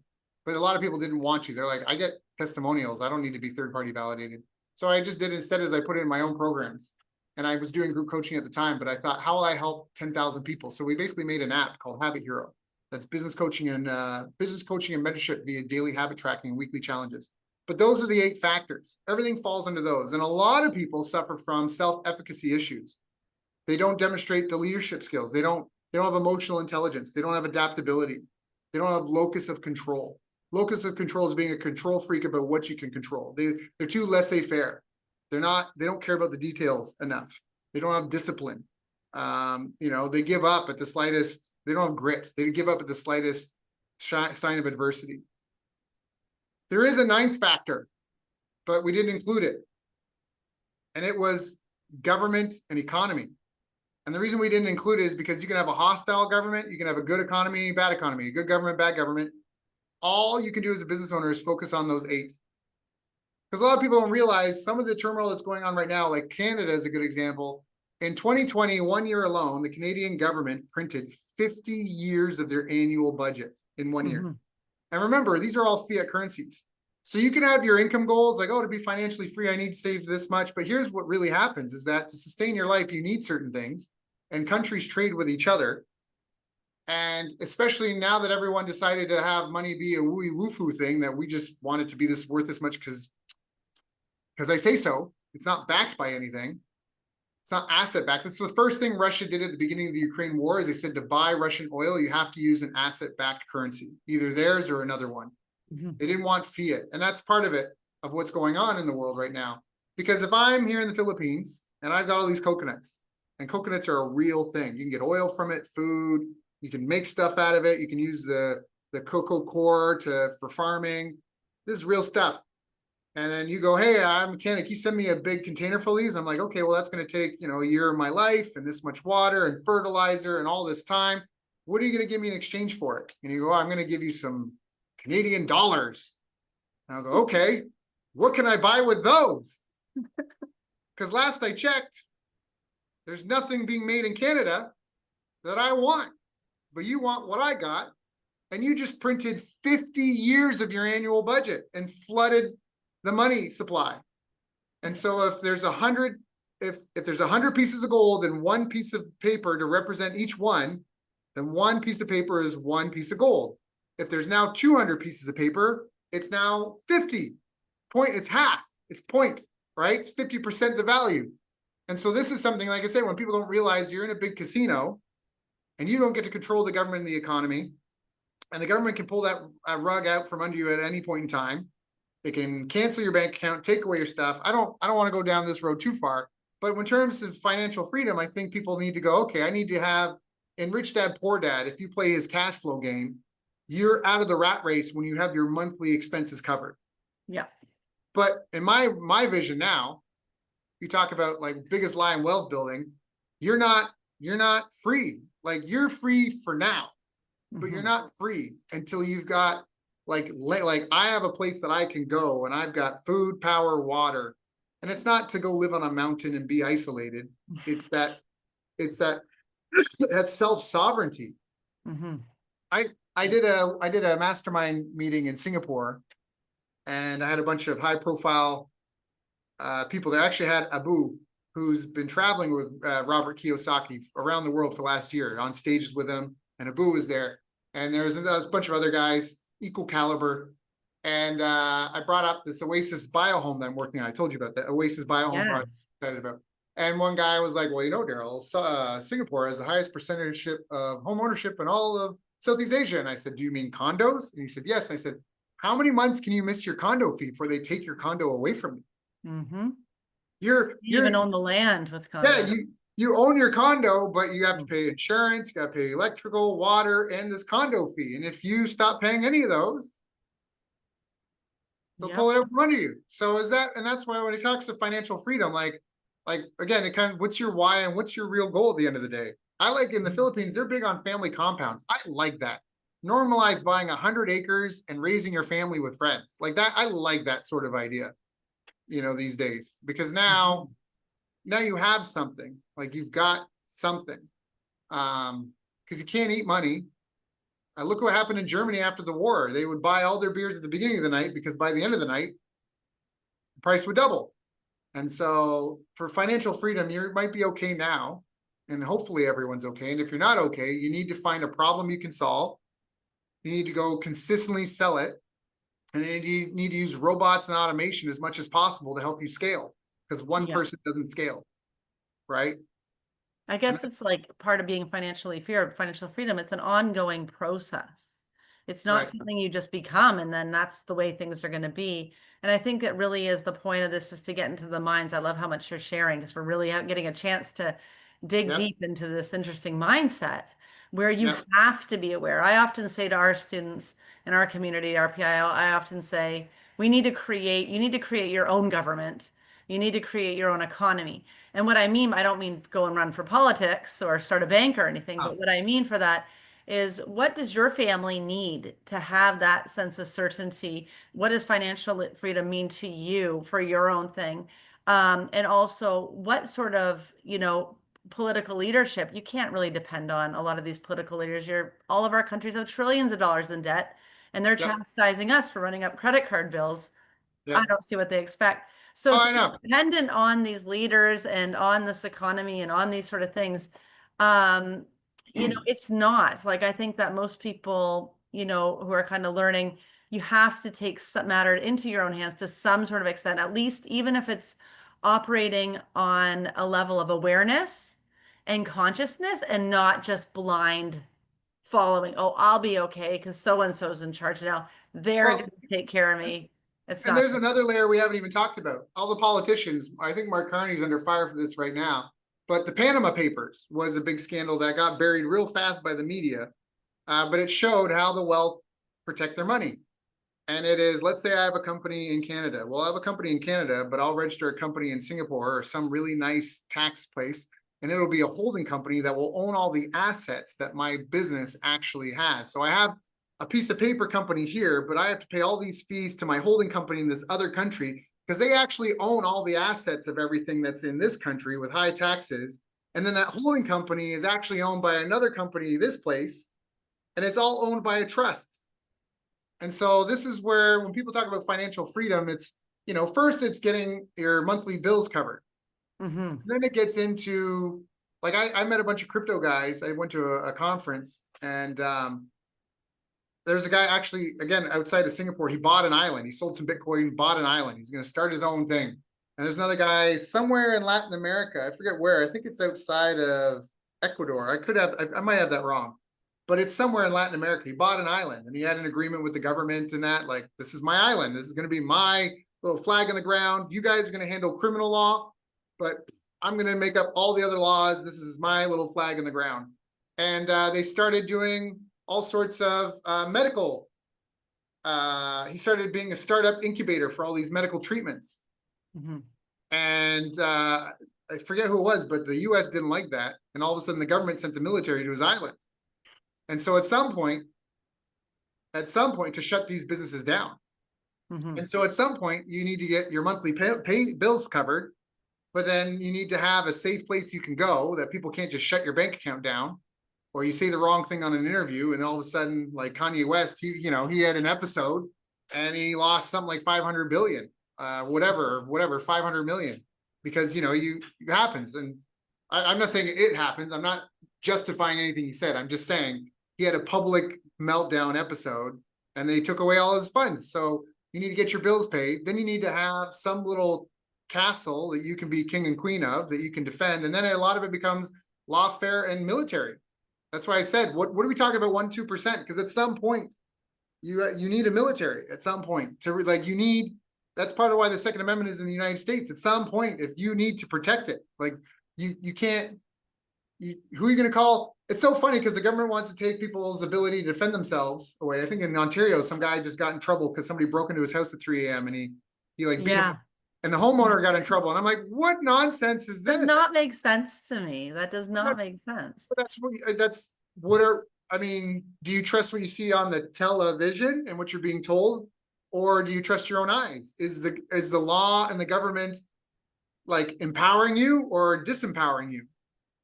but a lot of people didn't want to. They're like, I get testimonials. I don't need to be third-party validated. So I just did, instead, is I put it in my own programs. And I was doing group coaching at the time, but I thought, how will I help 10,000 people? So we basically made an app called Habit Hero. That's business coaching and mentorship via daily habit tracking and weekly challenges. But those are the 8 factors. Everything falls under those. And a lot of people suffer from self-efficacy issues. They don't demonstrate the leadership skills. They don't have emotional intelligence. They don't have adaptability. They don't have locus of control. Locus of control is being a control freak about what you can control. They're too laissez-faire. They don't care about the details enough. They don't have discipline. They give up at the slightest, they don't have grit. They give up at the slightest sign of adversity. There is a 9th factor, but we didn't include it. And it was government and economy. And the reason we didn't include it is because you can have a hostile government, you can have a good economy, bad economy, a good government, bad government. All you can do as a business owner is focus on those 8. Because a lot of people don't realize some of the turmoil that's going on right now, like Canada is a good example. In 2020, 1 year alone, the Canadian government printed 50 years of their annual budget in 1 year. Mm-hmm. And remember, these are all fiat currencies. So you can have your income goals like, oh, to be financially free, I need to save this much. But here's what really happens is that to sustain your life, you need certain things, and countries trade with each other. And especially now that everyone decided to have money be a wooey woofoo thing, that we just want it to be this worth this much because I say so. It's not backed by anything. It's not asset backed. This is the first thing Russia did at the beginning of the Ukraine war is they said to buy Russian oil, you have to use an asset backed currency, either theirs or another one. Mm-hmm. They didn't want fiat. And that's part of it, of what's going on in the world right now. Because if I'm here in the Philippines and I've got all these coconuts, and coconuts are a real thing. You can get oil from it, food, you can make stuff out of it. You can use the cocoa core for farming. This is real stuff. And then you go, hey, I'm a mechanic. You send me a big container full of these. I'm like, okay, well, that's going to take, a year of my life and this much water and fertilizer and all this time. What are you going to give me in exchange for it? And you go, oh, I'm going to give you some Canadian dollars. And I'll go, okay, what can I buy with those? Because last I checked, there's nothing being made in Canada that I want, but you want what I got. And you just printed 50 years of your annual budget and flooded the money supply. And so if there's 100, if there's 100 pieces of gold and one piece of paper to represent each one, then one piece of paper is one piece of gold. If there's now 200 pieces of paper, it's now 50 point. It's half. It's point, right? It's 50% the value. And so this is something, like I say, when people don't realize you're in a big casino and you don't get to control the government and the economy, and the government can pull that rug out from under you at any point in time. They can cancel your bank account, take away your stuff. I don't want to go down this road too far, but in terms of financial freedom, I think people need to go, okay, I need to have, in Rich Dad Poor Dad, if you play his cash flow game, you're out of the rat race when you have your monthly expenses covered. Yeah. But in my vision now, you talk about like biggest lie in wealth building, you're not free. Like you're free for now, but you're not free until you've got like I have a place that I can go and I've got food, power, water. And it's not to go live on a mountain and be isolated. It's that self-sovereignty. Mm-hmm. I did a mastermind meeting in Singapore, and I had a bunch of high profile people there. I actually had Abu, who's been traveling with Robert Kiyosaki around the world for last year, on stages with him, and Abu was there. And there was a bunch of other guys, equal caliber. And I brought up this Oasis biohome that I'm working on. I told you about that Oasis biohome. Yes. Excited about. And one guy was like, well, Daryl, Singapore has the highest percentage of home ownership in all of Southeast Asia. And I said, do you mean condos? And he said, yes. And I said, how many months can you miss your condo fee before they take your condo away from you? Mm-hmm. You even own the land with condo. Yeah, you own your condo, but you have to pay insurance, you got to pay electrical, water, and this condo fee. And if you stop paying any of those, they'll pull it out from under you. So and that's why when it talks to financial freedom, like again, it kind of, what's your why and what's your real goal at the end of the day? I like in the Philippines, they're big on family compounds. I like that. Normalize buying 100 acres and raising your family with friends like that. I like that sort of idea, these days, because now you have something, like you've got something, because you can't eat money. Look what happened in Germany after the war. They would buy all their beers at the beginning of the night because by the end of the night, the price would double. And so for financial freedom, you might be okay now, and hopefully everyone's okay. And if you're not okay, you need to find a problem you can solve. You need to go consistently sell it. And then you need to use robots and automation as much as possible to help you scale, because one person doesn't scale, right? I guess it's like part of being financial freedom. It's an ongoing process. It's not something you just become and then that's the way things are going to be. And I think that really is the point of this, is to get into the minds. I love how much you're sharing, because we're really getting a chance to dig deep into this interesting mindset where you have to be aware. I often say to our students in our community, RPIO, I often say, you need to create your own government. You need to create your own economy. And what I mean, I don't mean go and run for politics or start a bank or anything, but what I mean for that is what does your family need to have that sense of certainty? What does financial freedom mean to you for your own thing? And also, what sort of, political leadership? You can't really depend on a lot of these political leaders. All of our countries have trillions of dollars in debt, and they're Yep, chastising us for running up credit card bills. I yep. don't see what they expect. So Oh, if I it's know. dependent on these leaders and on this economy and on these sort of things, um, it's not. Like I think that most people, who are kind of learning, you have to take some matter into your own hands to some sort of extent, at least even if it's operating on a level of awareness and consciousness and not just blind following. Oh, I'll be okay because so and so's in charge now. They're going Well, to take care of me. It's and not. there's another layer we haven't even talked about. All the politicians, I think Mark Carney's under fire for this right now. But the Panama Papers was a big scandal that got buried real fast by the media. But it showed how the wealth protect their money. And it is, let's say I have a company in Canada. Well, I have a company in Canada, but I'll register a company in Singapore or some really nice tax place. And it'll be a holding company that will own all the assets that my business actually has. So I have a piece of paper company here, but I have to pay all these fees to my holding company in this other country because they actually own all the assets of everything that's in this country with high taxes. And then that holding company is actually owned by another company, this place, and it's all owned by a trust. And so this is where when people talk about financial freedom, it's, first it's getting your monthly bills covered. Mm-hmm. Then it gets into, like, I met a bunch of crypto guys. I went to a conference, and there's a guy actually, again, outside of Singapore. He bought an island. He sold some Bitcoin, bought an island. He's going to start his own thing. And there's another guy somewhere in Latin America. I forget where. I think it's outside of Ecuador. I might have that wrong, but it's somewhere in Latin America. He bought an island and he had an agreement with the government and that, like, this is my island. This is going to be my little flag on the ground. You guys are going to handle criminal law, but I'm going to make up all the other laws. This is my little flag in the ground. And they started doing all sorts of medical. He started being a startup incubator for all these medical treatments. Mm-hmm. And I forget who it was, but the US didn't like that. And all of a sudden the government sent the military to his island. And so at some point to shut these businesses down. Mm-hmm. And so at some point you need to get your monthly pay bills covered, but then you need to have a safe place you can go that people can't just shut your bank account down, or you say the wrong thing on an interview and all of a sudden, like Kanye West, he had an episode and he lost something like 500 billion, whatever, 500 million, because it happens. And I'm not saying it happens. I'm not justifying anything he said. I'm just saying he had a public meltdown episode and they took away all his funds. So you need to get your bills paid. Then you need to have some little castle that you can be king and queen of, that you can defend. And then a lot of it becomes lawfare and military. That's why I said, what are we talking about 1-2%? Because at some point you need a military at some point to that's part of why the Second Amendment is in the United States. At some point, if you need to protect it, like you can't, who are you going to call? It's so funny because the government wants to take people's ability to defend themselves away. I think in Ontario, some guy just got in trouble because somebody broke into his house at 3 a.m. and he like beat him, Yeah. and the homeowner got in trouble. And I'm like, what nonsense is Does this? not make sense to me. That does not make sense. I mean, do you trust what you see on the television and what you're being told, or do you trust your own eyes? Is the law and the government like empowering you or disempowering you?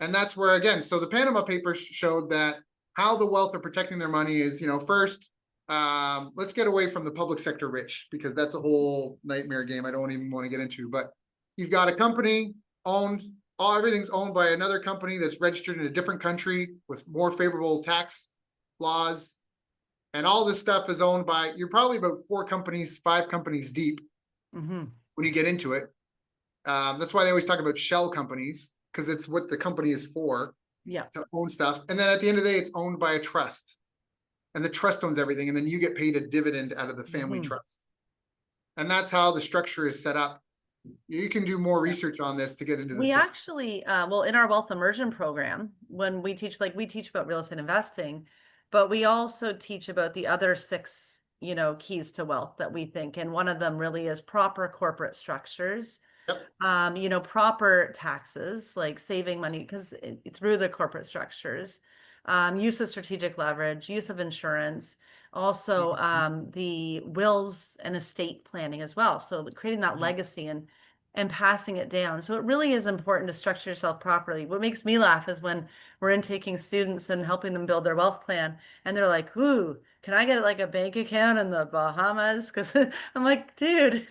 And that's where, again, so the Panama Papers showed that how the wealth are protecting their money is, first, let's get away from the public sector rich, because that's a whole nightmare game I don't even want to get into. But you've got a company owned, everything's owned by another company that's registered in a different country with more favorable tax laws. And all this stuff is owned by, you're probably about 4 companies, 5 companies deep Mm-hmm. when you get into it. That's why they always talk about shell companies, because it's what the company is for, Yeah. to own stuff. And then at the end of the day, it's owned by a trust. And the trust owns everything. And then you get paid a dividend out of the family trust. And that's how the structure is set up. You can do more research on this to get into this. We actually, well, in our wealth immersion program, when we teach about real estate investing, but we also teach about the other 6, keys to wealth that we think. And one of them really is proper corporate structures. Yep. Proper taxes, like saving money through the corporate structures, use of strategic leverage, use of insurance, also the wills and estate planning as well. So creating that legacy and passing it down. So it really is important to structure yourself properly. What makes me laugh is when we're intaking students and helping them build their wealth plan, and they're like, "Ooh, can I get like a bank account in the Bahamas?" Because I'm like, dude,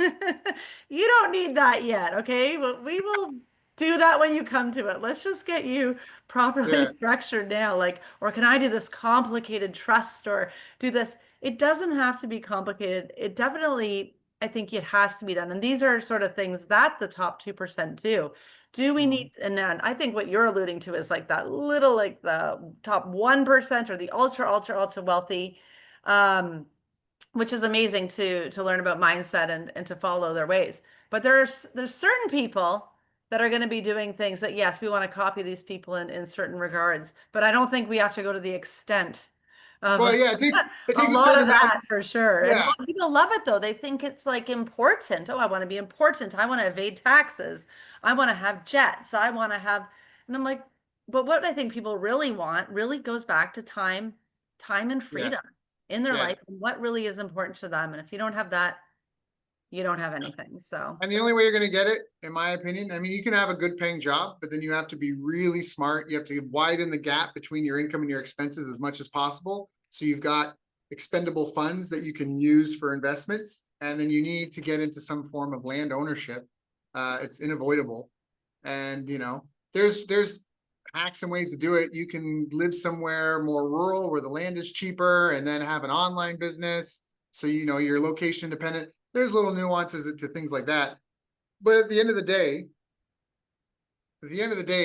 you don't need that yet, okay? Well, we will do that when you come to it. Let's just get you properly Yeah, structured now. Like, or can I do this complicated trust or do this? It doesn't have to be complicated. It definitely, I think it has to be done. And these are sort of things that the top 2% do. Do we mhm. need, and then I think what you're alluding to is like that little, like the top 1% or the ultra, ultra, ultra wealthy. Um, which is amazing to learn about mindset and to follow their ways. But there's certain people that are going to be doing things that yes, we want to copy these people in certain regards, but I don't think we have to go to the extent of Well, yeah, it a takes a lot certain of amount. that for sure. And Yeah, people love it though. They think it's like important. Oh, I want to be important. I want to evade taxes. I want to have jets. I want to have, and I'm like, but what I think people really want really goes back to time and freedom yes, in their yes. life and what really is important to them. And if you don't have that, you don't have anything. So, And the only way you're going to get it, in my opinion, I mean, you can have a good paying job, but then you have to be really smart. You have to widen the gap between your income and your expenses as much as possible. So you've got expendable funds that you can use for investments. And then you need to get into some form of land ownership. It's unavoidable. And, there's hacks and ways to do it. You can live somewhere more rural where the land is cheaper and then have an online business. So, you're location dependent. There's little nuances to things like that. But at the end of the day,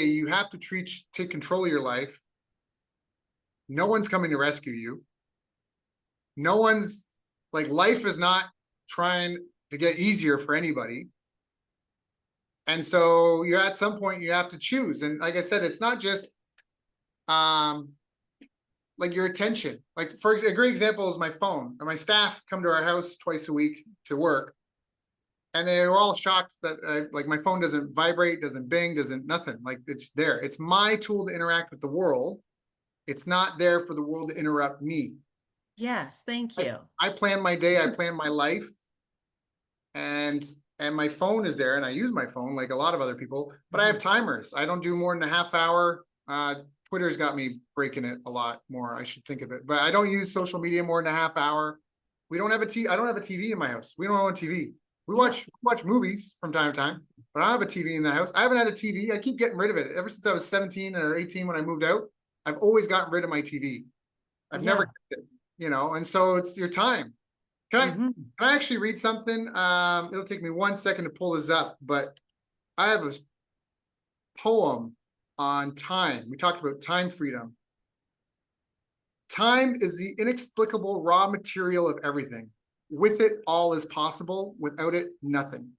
you have to take control of your life. No one's coming to rescue you. No one's like life is not trying to get easier for anybody. And so you at some point you have to choose. And like I said, it's not just um like your attention. Like for a great example is my phone. My staff come to our house twice a week to work. And they were all shocked that like my phone doesn't vibrate, doesn't bing, doesn't nothing. Like it's there. It's my tool to interact with the world. It's not there for the world to interrupt me. yes, thank I, you. I plan my day, I plan my life, and and my phone is there, and I use my phone like a lot of other people. But I have Mhm. timers. I don't do more than a half hour. Twitter's got me breaking it a lot more. I should think of it, but I don't use social media more than a half hour. We don't have a t. I don't have a TV in my house. We don't own a TV. We Yep. watch movies from time to time, but I don't have a TV in the house. I haven't had a TV. I keep getting rid of it ever since I was 17 or 18 when I moved out. I've always gotten rid of my TV. I've never Yeah. kept it. And so it's your time. Can I Hmm. can I actually read something? It'll take me 1 second to pull this up, but I have a poem on time. We talked about time freedom. Time is the inexplicable raw material of everything. With it, all is possible. Without it, nothing.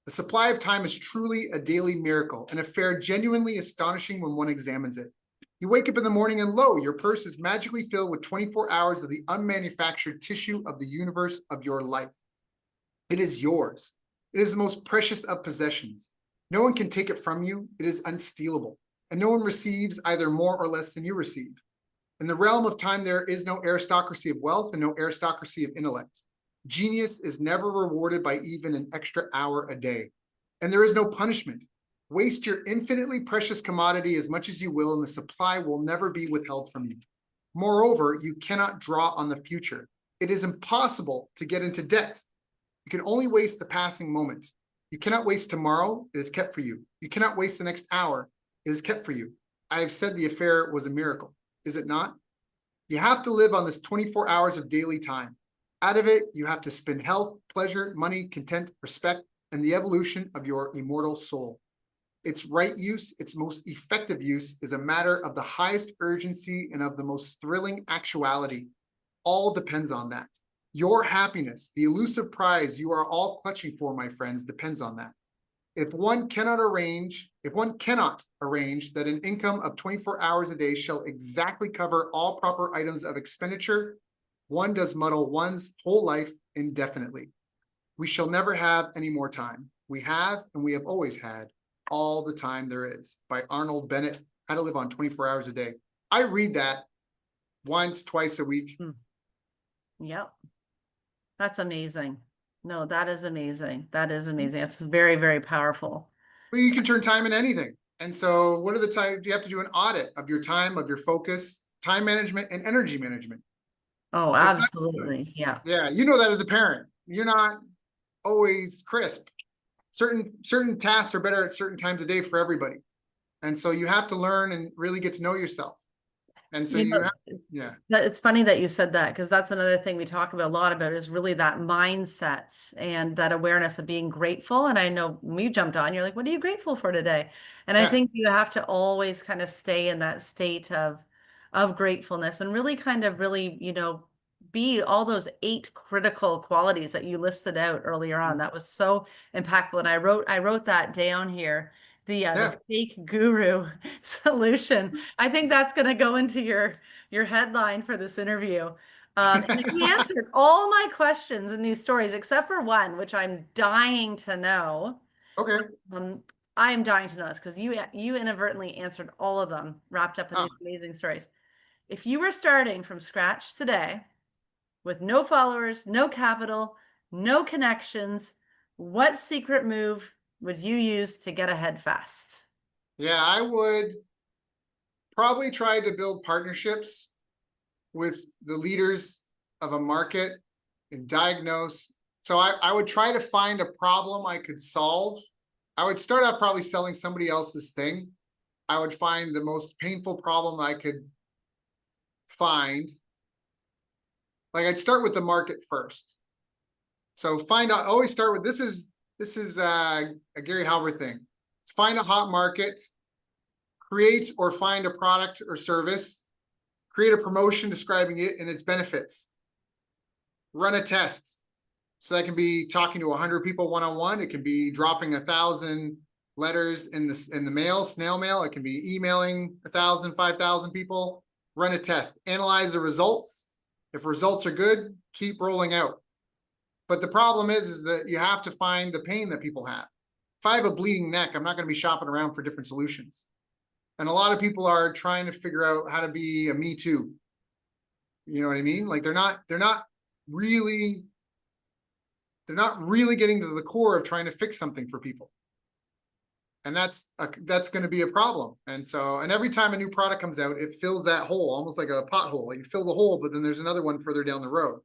The supply of time is truly a daily miracle, an affair genuinely astonishing when one examines it. You wake up in the morning and lo, your purse is magically filled with 24 hours of the unmanufactured tissue of the universe of your life. It is yours. It is the most precious of possessions. No one can take it from you. It is unstealable. And no one receives either more or less than you receive. In the realm of time, there is no aristocracy of wealth and no aristocracy of intellect. Genius is never rewarded by even an extra hour a day. And there is no punishment. Waste your infinitely precious commodity as much as you will, and the supply will never be withheld from you. Moreover, you cannot draw on the future. It is impossible to get into debt. You can only waste the passing moment. You cannot waste tomorrow. It is kept for you. You cannot waste the next hour. It is kept for you. I have said the affair was a miracle. Is it not? You have to live on this 24 hours of daily time. Out of it, you have to spend health, pleasure, money, content, respect, and the evolution of your immortal soul. Its right use, its most effective use, is a matter of the highest urgency and of the most thrilling actuality. All depends on that. Your happiness, the elusive prize you are all clutching for, my friends, depends on that. If one cannot arrange that an income of 24 hours a day shall exactly cover all proper items of expenditure, one does muddle one's whole life indefinitely. We shall never have any more time. We have, and we have always had, all the time there is, by Arnold Bennett, How to Live on 24 Hours a Day. I read that once, twice a week. Yep. That's amazing. No, that is amazing. That is amazing. It's very, very powerful. But you can turn time into anything. And so what are the time? You have to do an audit of your time, of your focus, time management, and energy management. Oh, Like, absolutely. Yeah. yeah, you know that as a parent. You're not always crisp. Certain tasks are better at certain times of day for everybody. And so you have to learn and really get to know yourself. And so You you know, have, yeah, it's funny that you said that, because that's another thing we talk about a lot about, is really that mindset and that awareness of being grateful. And I know you jumped on, you're like, what are you grateful for today? And I yeah, think you have to always kind of stay in that state of gratefulness and really kind of really, be all those 8 critical qualities that you listed out earlier on. That was so impactful. And I wrote that down here. The yeah. fake guru solution. I think that's going to go into your headline for this interview. And he answered all my questions in these stories except for one, which I'm dying to know. Okay. Um, I am dying to know this because you inadvertently answered all of them, wrapped up in Oh, these amazing stories. If you were starting from scratch today with no followers, no capital, no connections, what secret move would you use to get ahead fast? yeah, I would probably try to build partnerships with the leaders of a market and diagnose. So I would try to find a problem I could solve. I would start out probably selling somebody else's thing. I would find the most painful problem I could find. Like I'd start with the market first. So find out, always start with this is a Gary Halbert thing. Find a hot market, create or find a product or service, create a promotion describing it and its benefits. Run a test. So that can be talking to 100 people one-on-one. It can be dropping 1,000 letters in the mail, snail mail. It can be emailing 1,000, 5,000 people. Run a test. Analyze the results. If results are good, keep rolling out. But the problem is that you have to find the pain that people have. If I have a bleeding neck, I'm not going to be shopping around for different solutions. And a lot of people are trying to figure out how to be a me too. You know what I mean? Like they're not really getting to the core of trying to fix something for people. And that's going to be a problem. And so, and every time a new product comes out, it fills that hole, almost like a pothole. Like you fill the hole, but then there's another one further down the road.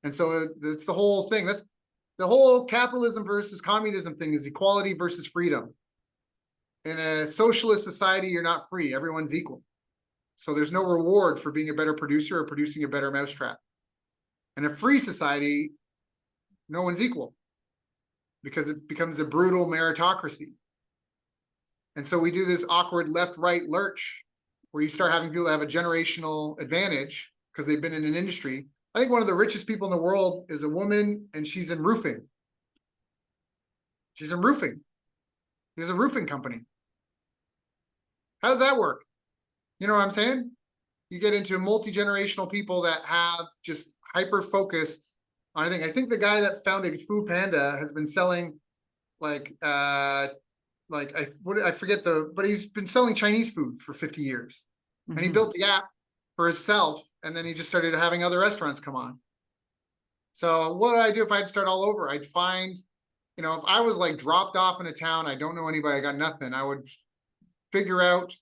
And so it's the whole thing. That's the whole capitalism versus communism thing, is equality versus freedom. In a socialist society, you're not free. Everyone's equal. So there's no reward for being a better producer or producing a better mousetrap. In a free society, no one's equal because it becomes a brutal meritocracy. And so we do this awkward left-right lurch where you start having people that have a generational advantage because they've been in an industry. I think one of the richest people in the world is a woman, and she's in roofing. She's in roofing. There's a roofing company. How does that work? You know what I'm saying? You get into multi-generational people that have just hyper-focused on anything. I think the guy that founded Food Panda has been selling I forget but he's been selling Chinese food for 50 years. Mm-hmm. And he built the app for himself, and then he just started having other restaurants come on. So what would I do if I'd start all over? I'd find, if I was like dropped off in a town, I don't know anybody, I got nothing, I would figure out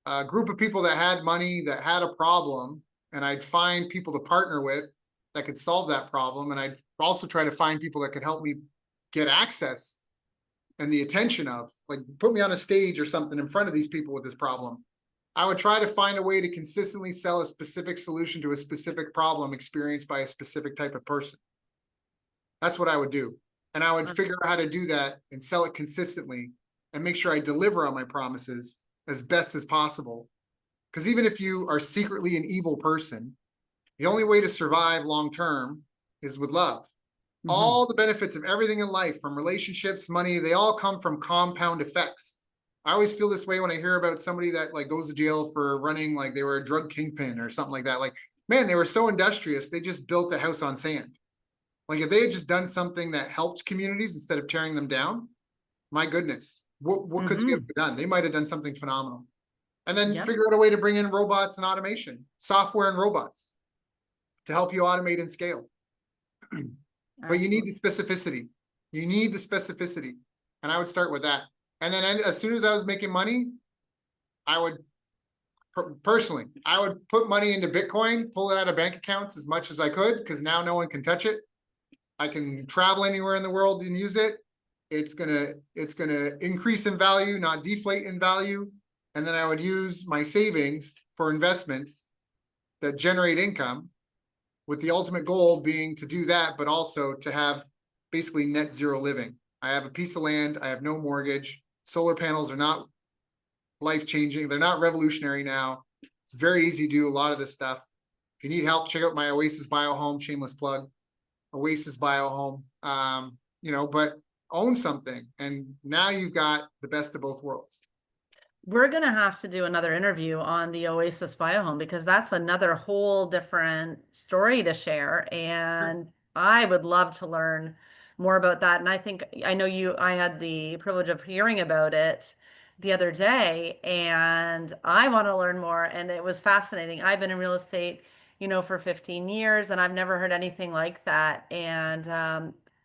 a group of people that had money, that had a problem, and I'd find people to partner with that could solve that problem. And I'd also try to find people that could help me get access and the attention of, like, put me on a stage or something in front of these people with this problem. I would try to find a way to consistently sell a specific solution to a specific problem experienced by a specific type of person. That's what I would do. And I would figure out how to do that and sell it consistently and make sure I deliver on my promises as best as possible. Because even if you are secretly an evil person, the only way to survive long-term is with love. Mm-hmm. All the benefits of everything in life, from relationships, money, they all come from compound effects. I always feel this way when I hear about somebody that like goes to jail for running, like they were a drug kingpin or something like that. Like, man, they were so industrious, they just built a house on sand. Like if they had just done something that helped communities instead of tearing them down, my goodness, what could they have done? They might have done something phenomenal. And then Yep. figure out a way to bring in robots and automation, software and robots to help you automate and scale. But you need Absolutely. the specificity. You need the specificity. And I would start with that. And then as soon as I was making money, I would personally, I would put money into Bitcoin, pull it out of bank accounts as much as I could, because now no one can touch it. I can travel anywhere in the world and use it. It's gonna increase in value, not deflate in value. And then I would use my savings for investments that generate income, with the ultimate goal being to do that, but also to have basically net zero living. I have a piece of land, I have no mortgage. Solar panels are not life-changing, they're not revolutionary now. It's very easy to do a lot of this stuff. If you need help, check out my Oasis Bio Home, shameless plug. Oasis Bio Home. But own something, and now you've got the best of both worlds. We're going to have to do another interview on the Oasis Biohome because that's another whole different story to share. And I would love to learn more about that. And I know I had the privilege of hearing about it the other day, and I want to learn more. And it was fascinating. I've been in real estate, for 15 years, and I've never heard anything like that. And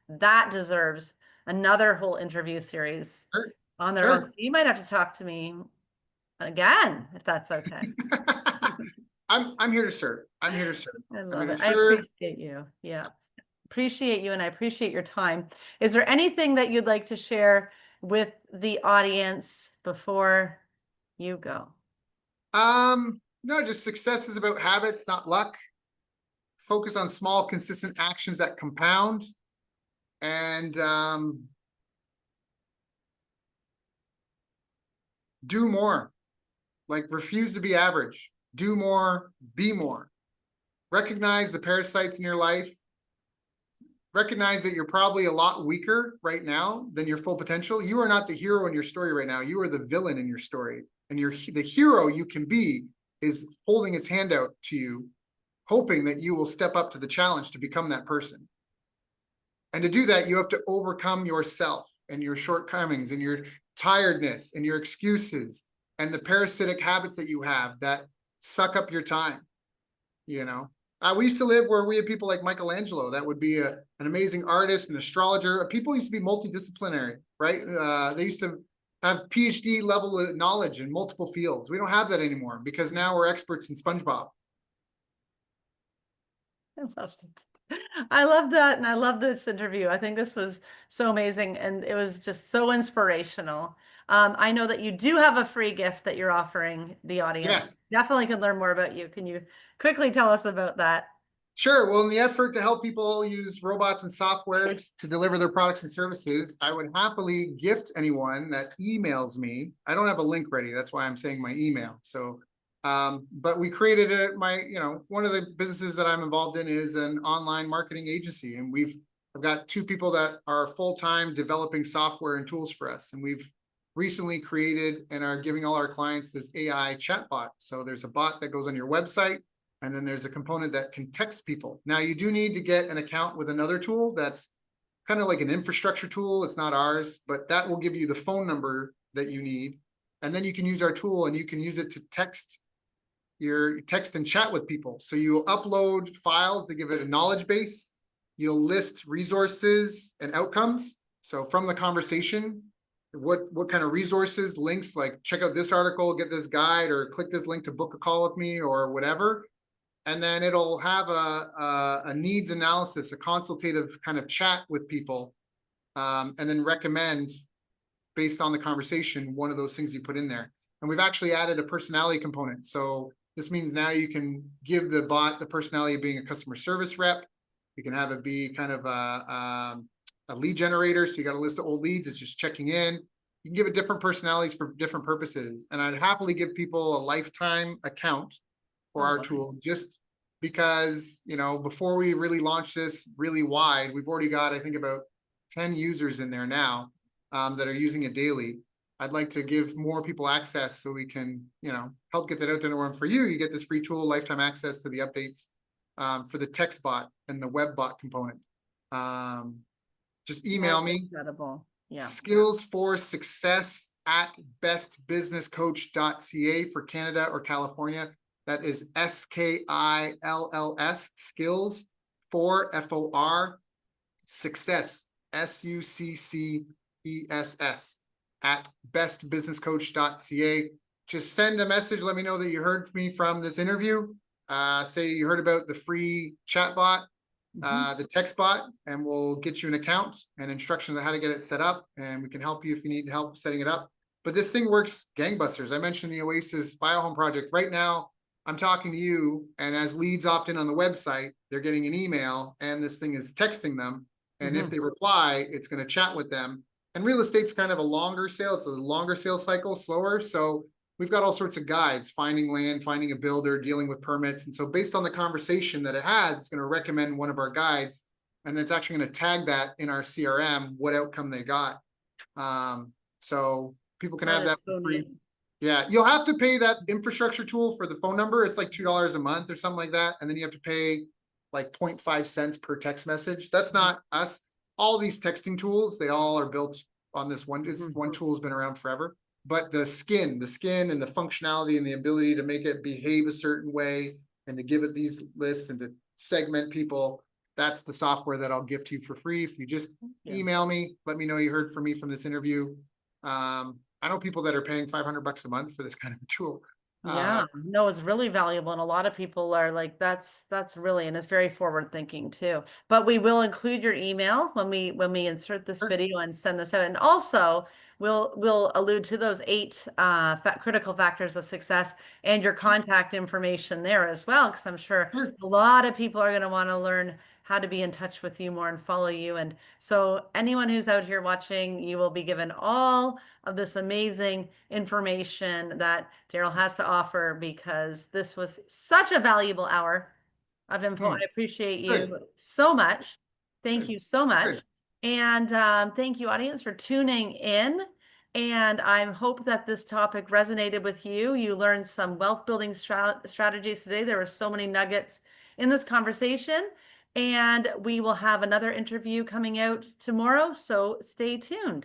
that deserves another whole interview series Sure. on their own. So Sure. you might have to talk to me again, if that's okay. I'm here to serve. I'm here to serve. I I love mean, it. I'm I sure. appreciate you. Yeah. Appreciate you and I appreciate your time. Is there anything that you'd like to share with the audience before you go? No, just success is about habits, not luck. Focus on small, consistent actions that compound, and do more. Like, refuse to be average. Do more, be more. Recognize the parasites in your life. Recognize that you're probably a lot weaker right now than your full potential. You are not the hero in your story right now. You are the villain in your story. And the hero you can be is holding its hand out to you, hoping that you will step up to the challenge to become that person. And to do that, you have to overcome yourself and your shortcomings and your tiredness and your excuses and the parasitic habits that you have that suck up your time. We used to live where we had people like Michelangelo that would be an amazing artist, an astrologer. People used to be multidisciplinary, right? They used to have PhD level knowledge in multiple fields. We don't have that anymore because now we're experts in SpongeBob. I love it. I love that. And I love this interview. I think this was so amazing and it was just so inspirational. I know that you do have a free gift that you're offering the audience. Yes. Definitely can learn more about you. Can you quickly tell us about that? Sure. Well, in the effort to help people use robots and softwares to deliver their products and services, I would happily gift anyone that emails me. I don't have a link ready. That's why I'm saying my email. So, but we created one of the businesses that I'm involved in is an online marketing agency. And I've got two people that are full-time developing software and tools for us. And we've recently created and are giving all our clients this AI chatbot. So there's a bot that goes on your website, and then there's a component that can text people. Now, you do need to get an account with another tool that's kind of like an infrastructure tool. It's not ours, but that will give you the phone number that you need. And then you can use our tool and you can use it to text and chat with people. So you'll upload files that give it a knowledge base. You'll list resources and outcomes. So from the conversation, what kind of resources, links, like check out this article, get this guide, or click this link to book a call with me, or whatever. And then it'll have a needs analysis, a consultative kind of chat with people, and then recommend, based on the conversation, one of those things you put in there. And we've actually added a personality component. So this means now you can give the bot the personality of being a customer service rep. You can have it be kind of a lead generator. So you got a list of old leads. It's just checking in. You can give it different personalities for different purposes. And I'd happily give people a lifetime account for our tool, just because, before we really launch this really wide, we've already got, I think, about 10 users in there now that are using it daily. I'd like to give more people access so we can, help get that out there. And for you get this free tool, lifetime access to the updates for the text bot and the web bot component. Just email me. Incredible. Yeah. Skills for Success at bestbusinesscoach.ca for Canada or California. That is SKILLS, skills for FOR, success, SUCCESS at bestbusinesscoach.ca. Just send a message. Let me know that you heard me from this interview. Say you heard about the free chatbot, the text bot, and we'll get you an account and instructions on how to get it set up. And we can help you if you need help setting it up. But this thing works gangbusters. I mentioned the Oasis Biohome project. Right now, I'm talking to you, and as leads opt in on the website, they're getting an email, and this thing is texting them. And if they reply, it's going to chat with them. And real estate's kind of a longer sale. It's a longer sales cycle, slower. So we've got all sorts of guides, finding land, finding a builder, dealing with permits. And so based on the conversation that it has, it's going to recommend one of our guides. And it's actually going to tag that in our CRM, what outcome they got. So people can have that for free. Yeah, you'll have to pay that infrastructure tool for the phone number. It's like $2 a month or something like that. And then you have to pay like 0.5 cents per text message. That's not us. All these texting tools, they all are built on this one. It's one tool has been around forever. But the skin and the functionality and the ability to make it behave a certain way and to give it these lists and to segment people, that's the software that I'll gift you for free. If you just email me, let me know you heard from me from this interview. I know people that are paying $500 a month for this kind of a tool. Yeah, no, it's really valuable. And a lot of people are like, that's really, and it's very forward thinking too. But we will include your email when we insert this video and send this out. And also we'll allude to those 8 critical factors of success and your contact information there as well, because I'm sure a lot of people are going to want to learn how to be in touch with you more and follow you. And so anyone who's out here watching, you will be given all of this amazing information that Daryl has to offer, because this was such a valuable hour of info. I appreciate you so much. Thank you so much. And thank you, audience, for tuning in. And I hope that this topic resonated with you. You learned some wealth building strategies today. There were so many nuggets in this conversation. And we will have another interview coming out tomorrow, so stay tuned.